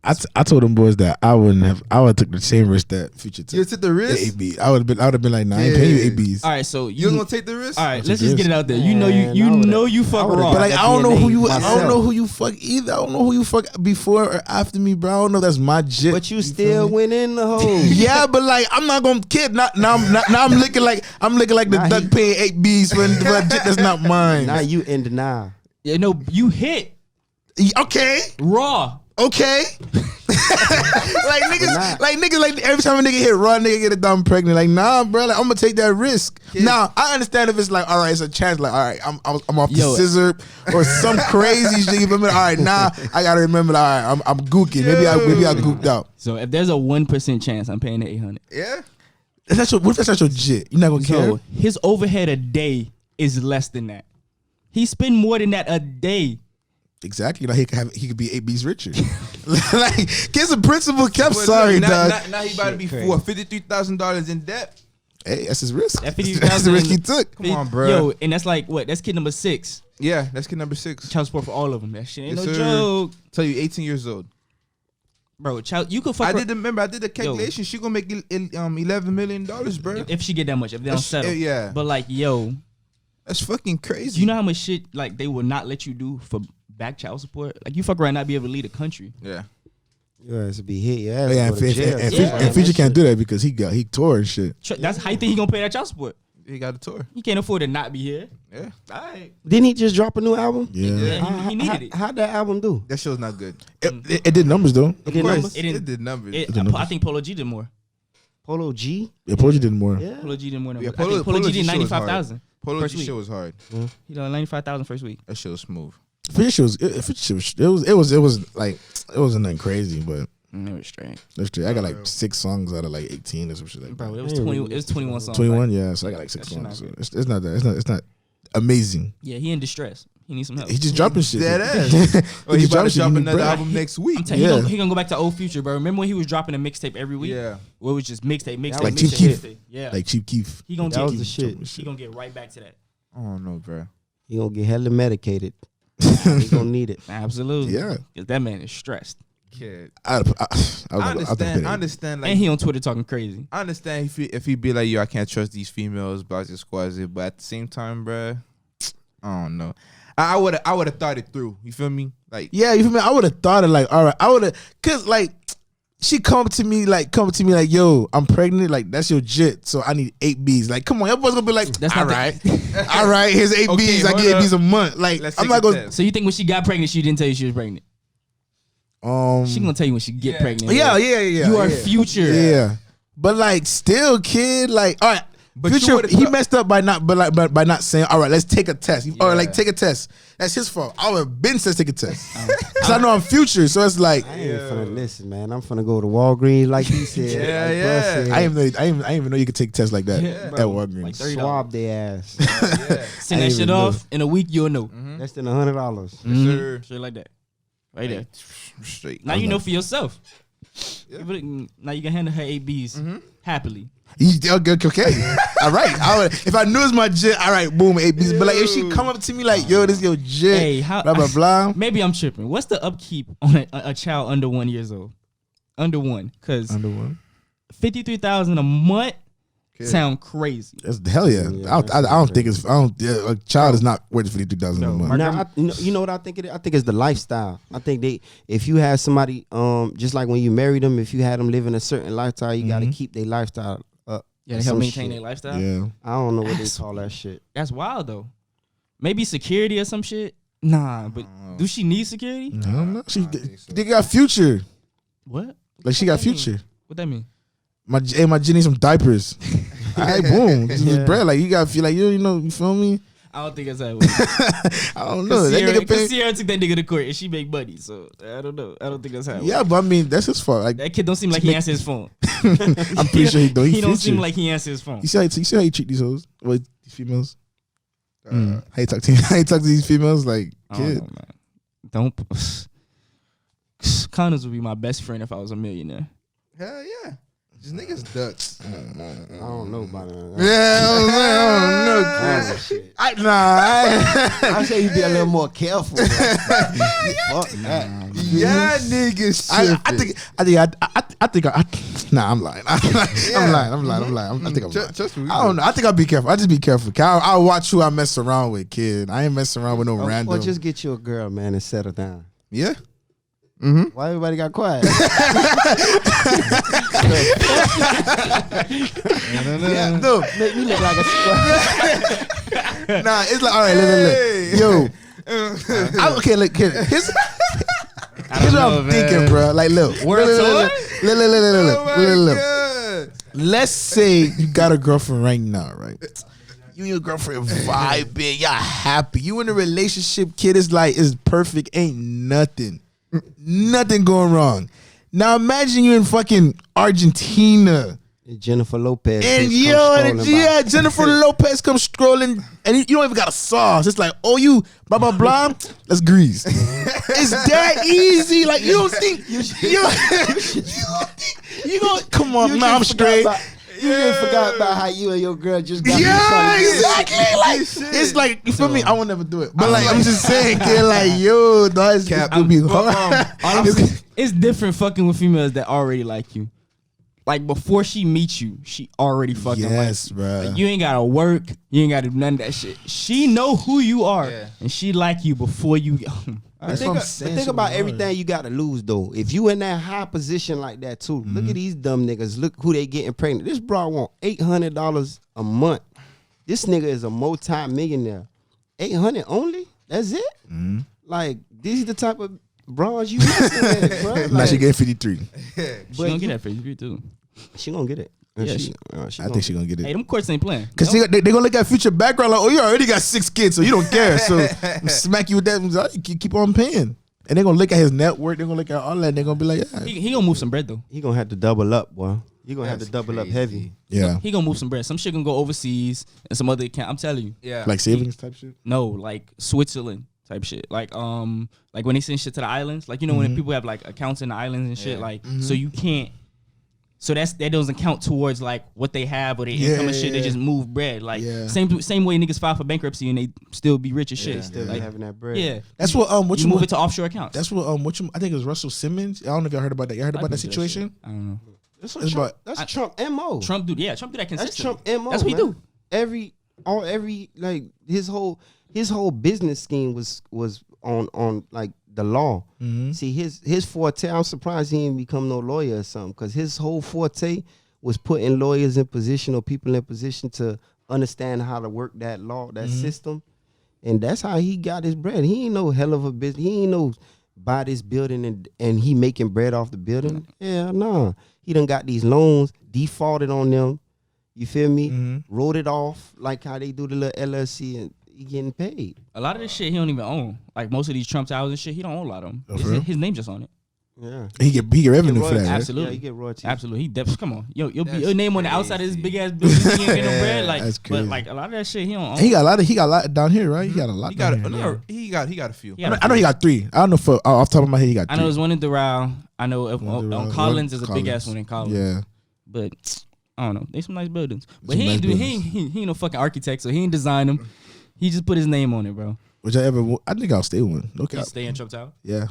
I told them boys that I would have took the same risk that Future took. You took the risk? The AB. I would have been like, nah, I ain't paying you ABs. All right, so you gonna take the risk? All right, let's just get it out there. You know you fuck raw. But like I don't know who you fuck either. I don't know who you fuck before or after me, bro. I don't know if that's my jit. But you still went in the hole. Yeah, but like I'm not gonna kid. Now I'm looking like the duck paying ABs for a jit that's not mine. Now you in denial. Yeah, no, you hit Okay. raw. Okay. like niggas, every time a nigga hit raw, nigga get a dumb pregnant. Like, nah, bro, like I'm gonna take that risk. Now, I understand if it's like, all right, it's a chance. Like, all right, I'm off the scissor or some crazy shit. You feel me? All right, nah, I gotta remember. All right, I'm gooking. Maybe I gooked out. So if there's a 1% chance, I'm paying the $800. Yeah. What if that's not your jit? You're not gonna care. So his overhead a day is less than that. He spend more than that a day. Exactly, like he could be AB's richer. Like, kids a principal kept. Sorry, dog. Now he about to be $53,000 in debt. Hey, that's his risk. That that's the risk he took. Come on, bro. Yo, and that's like what? That's kid number 6. Yeah, that's kid number 6. Child support for all of them. That shit ain't Yes, no sir. joke, Tell you, 18 years old. bro. Child, you could fuck. I did the calculation. She gonna make $11 million, bro. If she get that much, if they don't settle. Yeah. But like, yo, that's fucking crazy. you know how much shit like they will not let you do for back child support? Like you fuck around not be able to leave the country. Yeah. Your ass be hit. Your ass Yeah, go to jail. and Future can't do that because he tore and shit. That's how you think he gonna pay that child support. He got a tour. He can't afford to not be here. Yeah. All right. Didn't he just drop a new album? Yeah. He needed it. How'd that album do? That show's not good. It did numbers though. It did numbers? It did numbers. I think Polo G did more. Polo G? Yeah, Polo G did more. Yeah. Polo G did more than Yeah, I think Polo G did show is 95,000. Polo first G week. show was hard. He done 95,000 first week. That show was smooth. Future it wasn't nothing crazy, but It was straight. that's true. I got like 6 songs out of like 18 or some shit like that. Bro, it was 20. It was 21 songs. 21, Like, yeah. So I got like 6 that shit songs. So not it's not that. It's not amazing. yeah, he in distress. He needs some help. He just dropping shit. Dead ass. Oh, he about to shit, drop he need another bread. album next week. I'm telling you, Yeah. he gonna go back to old Future, bro. Remember when he was dropping a mixtape every week? Yeah. Well, it was just mixtape. Like Chief Keef. Yeah. Like Chief Keef. he gonna That was get the shit. he gonna get right back to that. I don't know, bro. He gonna get hella medicated. He gonna need it. Absolutely. Yeah. Cause that man is stressed. Kid. I I understand. Like, And he on Twitter talking crazy. I understand if he be like, yo, I can't trust these females, but I just squash it. But at the same time, bro, I don't know. I would have thought it through. You feel me? Like, Yeah, you feel me? I would have thought it like, all right, I would have, cause like, she come to me like, yo, I'm pregnant. Like, that's your jit. So I need 8 Bs. Like, come on, your boy's gonna be like, That's all not right, all right, here's 8 Okay, Bs. I hold get 8 up. Bs a month. Like, Let's I'm take not a gonna. test. So you think when she got pregnant, she didn't tell you she was pregnant? She gonna tell you when she get pregnant. Yeah. You are Future. Yeah, but like, still, kid, like, all right. But you Future, would've he thought- messed up by not saying, all right, let's take a test. Or like, Yeah. take a test. That's his fault. I would have been said take a test. Cause I know I'm Future, so it's like, I ain't finna listen, man. I'm finna go to Walgreens like he said. Yeah, like yeah. Bruh said. I didn't even know you could take tests like that at Like Walgreens. $30. Swab their ass. yeah. Send I that didn't shit even off in a week. You'll know. Less than $100. Sir. Shit like that. Right there. Straight. Now you know for yourself. Now you can handle her 8 Bs happily. Okay. All right. If I knew it was my jit, all right, boom, 8 Bs. But like, if she come up to me like, yo, this is your jit, Hey, how- blah, blah, blah. Maybe I'm tripping. What's the upkeep on a child under 1 year old? Under 1, because Under one. $53,000 a month sound crazy. That's hell yeah. I don't think it's. A child is not worth $52,000 a month. Now, you know what I think it is? I think it's the lifestyle. I think if you have somebody, just like when you marry them, if you had them living a certain lifestyle, you got to keep their lifestyle up. Yeah, or to help some maintain shit. their lifestyle. Yeah. I don't know what they call that shit. That's wild though. Maybe security or some shit. Nah, but do she need security? I don't know. They got Future. What? Like she got Future. What that mean? My Jen needs some diapers. All right, boom. This is bread. Like you got to feel like you know. You feel me? I don't think that's how it works. I don't know. That nigga pay. Sierra took that nigga to court and she make money, so I don't know. I don't think that's how it Yeah, works. but I mean that's his fault. Like That kid don't seem like he answers his phone. I'm pretty sure he don't. He don't Future. seem like he answers his phone. You see how you treat these hoes? Well, these females. How you talk to how you talk to these females? Like I don't kid. know, man. Don't. Condoms would be my best friend if I was a millionaire. Hell yeah. These niggas ducks. I don't know about it. Yeah, I don't know. Shit. I I say you be a little more careful. Fuck that. Yeah, niggas. I'm lying. I'm lying. I think I'm lying. Trust me. I don't know. I think I'll be careful. I just be careful. I'll watch who I mess around with, kid. I ain't messing around with no random. Or just get you a girl, man, and settle down. Yeah. Why everybody got quiet? Yeah, no. Make me look like a squad. Nah, it's like all right. Look. Yo, okay. Look, kid. Here's what I'm thinking, bro. Like, look. Look. Let's say you got a girlfriend right now, right? You and your girlfriend vibing, y'all happy. You in a relationship, kid. Is like it's perfect. Ain't nothing going wrong. Now imagine you in fucking Argentina. Jennifer Lopez. And just come Jennifer Lopez comes scrolling, and you don't even got a sauce. It's like, oh, you blah blah blah. Let's grease. It's that easy. Like you don't think you gonna come on? Nah, I'm straight. You just forgot about how you and your girl just got Yeah, exactly. Like it's like you feel me. I will never do it, but like I'm just saying, kid. Like yo, dog, it's gonna be hard. It's different fucking with females that already like you. like before she meets you, she already fucking Yes, like, bro. like you ain't gotta work, you ain't gotta do none of that shit. She know who you are, Yeah. and she like you before you. That's what I'm saying, Think so about hard. everything you got to lose though. If you in that high position like that too, look at these dumb niggas. Look who they getting pregnant. This bro want $800 a month. This nigga is a multi-millionaire. 800 only? That's it? Like these are the type of bras you messing with, bro. Now she getting 53. She gonna get that for you too. She gonna get it. Yeah, I think she gonna get Hey, it. them courts ain't playing. Cause they gonna look at future background like, oh, you already got 6 kids, so you don't care. So smack you with that. You keep on paying, and they gonna look at his network. They gonna look at all that. They gonna be like, yeah, He gonna move some bread though. He gonna have to double up, boy. You gonna have to double up heavy. yeah, He gonna move some bread. Some shit gonna go overseas and some other account. I'm telling you. Yeah. like savings type shit. No, like Switzerland type shit. Like when they send shit to the islands, like you know when people have like accounts in the islands and shit, like so you can't. So that doesn't count towards like what they have or their income and shit. They just move bread. Like same way niggas file for bankruptcy and they still be rich as shit. Still Like, having that bread. yeah. That's what You move it to offshore accounts. That's what I think it was Russell Simmons. I don't know if y'all heard about that. Y'all heard about that situation? I don't know. That's It's about- Trump MO. Trump do that That's consistently. Trump MO. That's what he man. do. Every like his whole business scheme was on like the law. See his forte. I'm surprised he didn't become no lawyer or something, because his whole forte was putting lawyers in position or people in position to understand how to work that law, that system, and that's how he got his bread. He ain't no hell of a business. He ain't no buy this building and he making bread off the building. Yeah, nah. He done got these loans, defaulted on them. You feel me? Wrote it off like how they do the little LLC, and he getting paid. A lot of this shit he don't even own. Like most of these Trump towers and shit, he don't own a lot of them. Oh, for real? His name just on it. Yeah. He get revenue for that, right? Absolutely. Yeah, you get royalties. Absolutely. He definitely come on. Your That's name on the outside of this big ass building, he ain't getting no bread. Like, That's crazy. but like a lot of that shit he don't own. And he got a lot down here, right? He got a lot. He got down here. he got a few. He got a I know he got 3. I don't know for off the top of my head he got 3. I know there's one in Doral. I know One in Doral, on Collins is a Collins. big ass one in Collins. Yeah. But I don't know. They some nice buildings. But Some he ain't nice he ain't no fucking architect, so he ain't design them. He just put his name on it, bro. Which I think I'll stay one. Okay. He stay in Trump Tower. Yeah.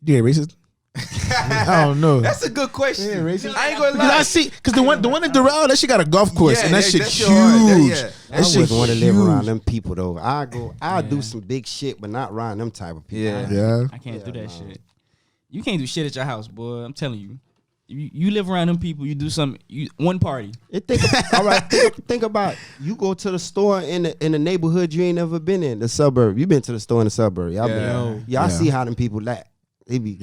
You ain't racist? I don't know. That's a good question. Yeah, racist. I ain't gonna Because lie. I see, because the one in Doral, that shit got a golf course, Yeah, and that yeah, shit that huge. shit hard. Yeah. That I shit wouldn't want to live huge. around them people though. I'll do some big shit, but not around them type of people. Yeah. Yeah. I can't do that shit. You can't do shit at your house, boy. I'm telling you. You live around them people, you do something, one party. All right, think about you go to the store in the neighborhood you ain't never been in, the suburb. You been to the store in the suburb. Y'all Yeah. see how them people act. They be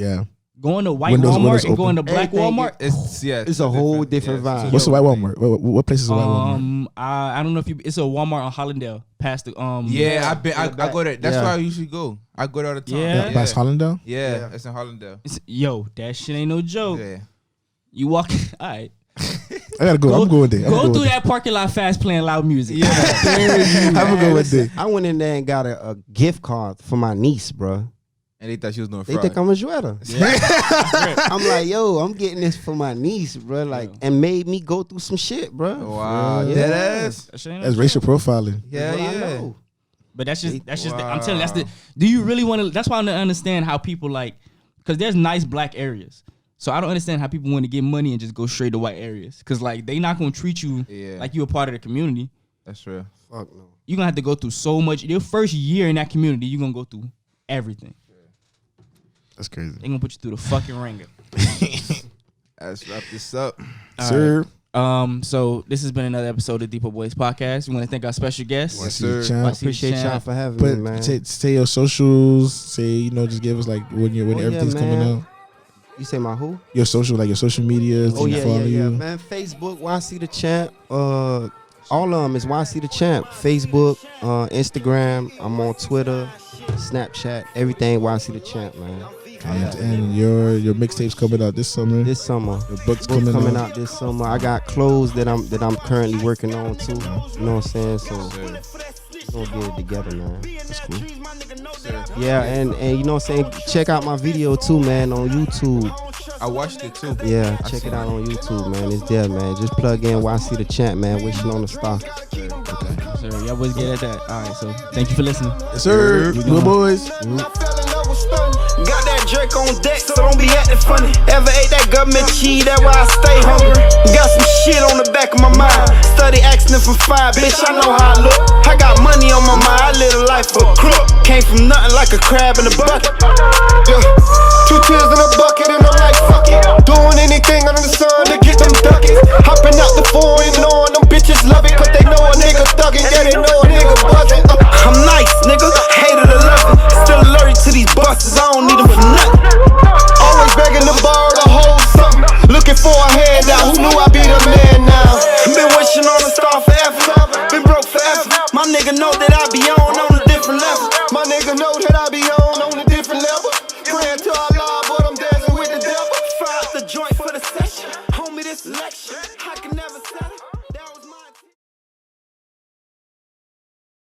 Going to white Windows Walmart and open. going to black Everything Walmart. It's a whole different vibe. What's the white Walmart? What place is the white Walmart? I don't know if it's a Walmart on Hollandale past the Yeah, I go there. That's Yeah. where I usually go. I go there all the time. Yeah. Past Hollandale? Yeah, it's in Hollandale. Yo, that shit ain't no joke. Yeah. You walk, all right. I gotta go. I'm going there. Go through that parking lot fast playing loud music. Yeah. I'm gonna go with there. I went in there and got a gift card for my niece, bro. And they thought she was doing They fraud. think I'm a shredder. I'm like, yo, I'm getting this for my niece, bro. Like, and made me go through some shit, bro. Wow. Yeah. Dead ass. That shit ain't no That's joke. racial profiling. Yeah, What I yeah. know. But that's just Wow. I'm telling you, that's the. Do you really want to? That's why I don't understand how people like, because there's nice black areas. So I don't understand how people want to get money and just go straight to white areas. Because like they not gonna treat you like you a part of the community. That's real. Fuck no. You're gonna have to go through so much. Your first year in that community, you're gonna go through everything. That's crazy. They're gonna put you through the fucking ringer. Let's wrap this up. Sir. So this has been another episode of Depot Boys Podcast. We want to thank our special guest. Yes, sir. I appreciate y'all for having me, man. But say your socials. Say just give us like when everything's coming man. out. You say my who? Your social media. Oh yeah, follow you. man. Facebook, YcDaChamp. All of them is YcDaChamp. Facebook, Instagram. I'm on Twitter, Snapchat, everything YcDaChamp, man. And your mixtapes coming out this summer. This summer. Your books Book coming out this summer. I got clothes that I'm currently working on too. You know what I'm saying? So we'll get it together, man. That's cool. Yeah, and you know what I'm saying? Check out my video too, man, on YouTube. I watched it too. Yeah, check it out on YouTube, man. It's there, man. Just plug in YcDaChamp, man. Wishing on the star. Sir, y'all boys get at that. All right, so thank you for listening. Yes, sir. We Good gone. boys. I fell in love with Got that Drake on deck, so don't be acting funny. Ever ate that government cheese, that's why I stay hungry. Got some shit on the back of my mind. Study accident from 5, bitch, I know how I look. I got money on my mind, I live a life for a crook. Came from nothing like a crab in a bucket. Yeah. 2 tears in a bucket and I'm like, fuck it. Doing anything under the sun to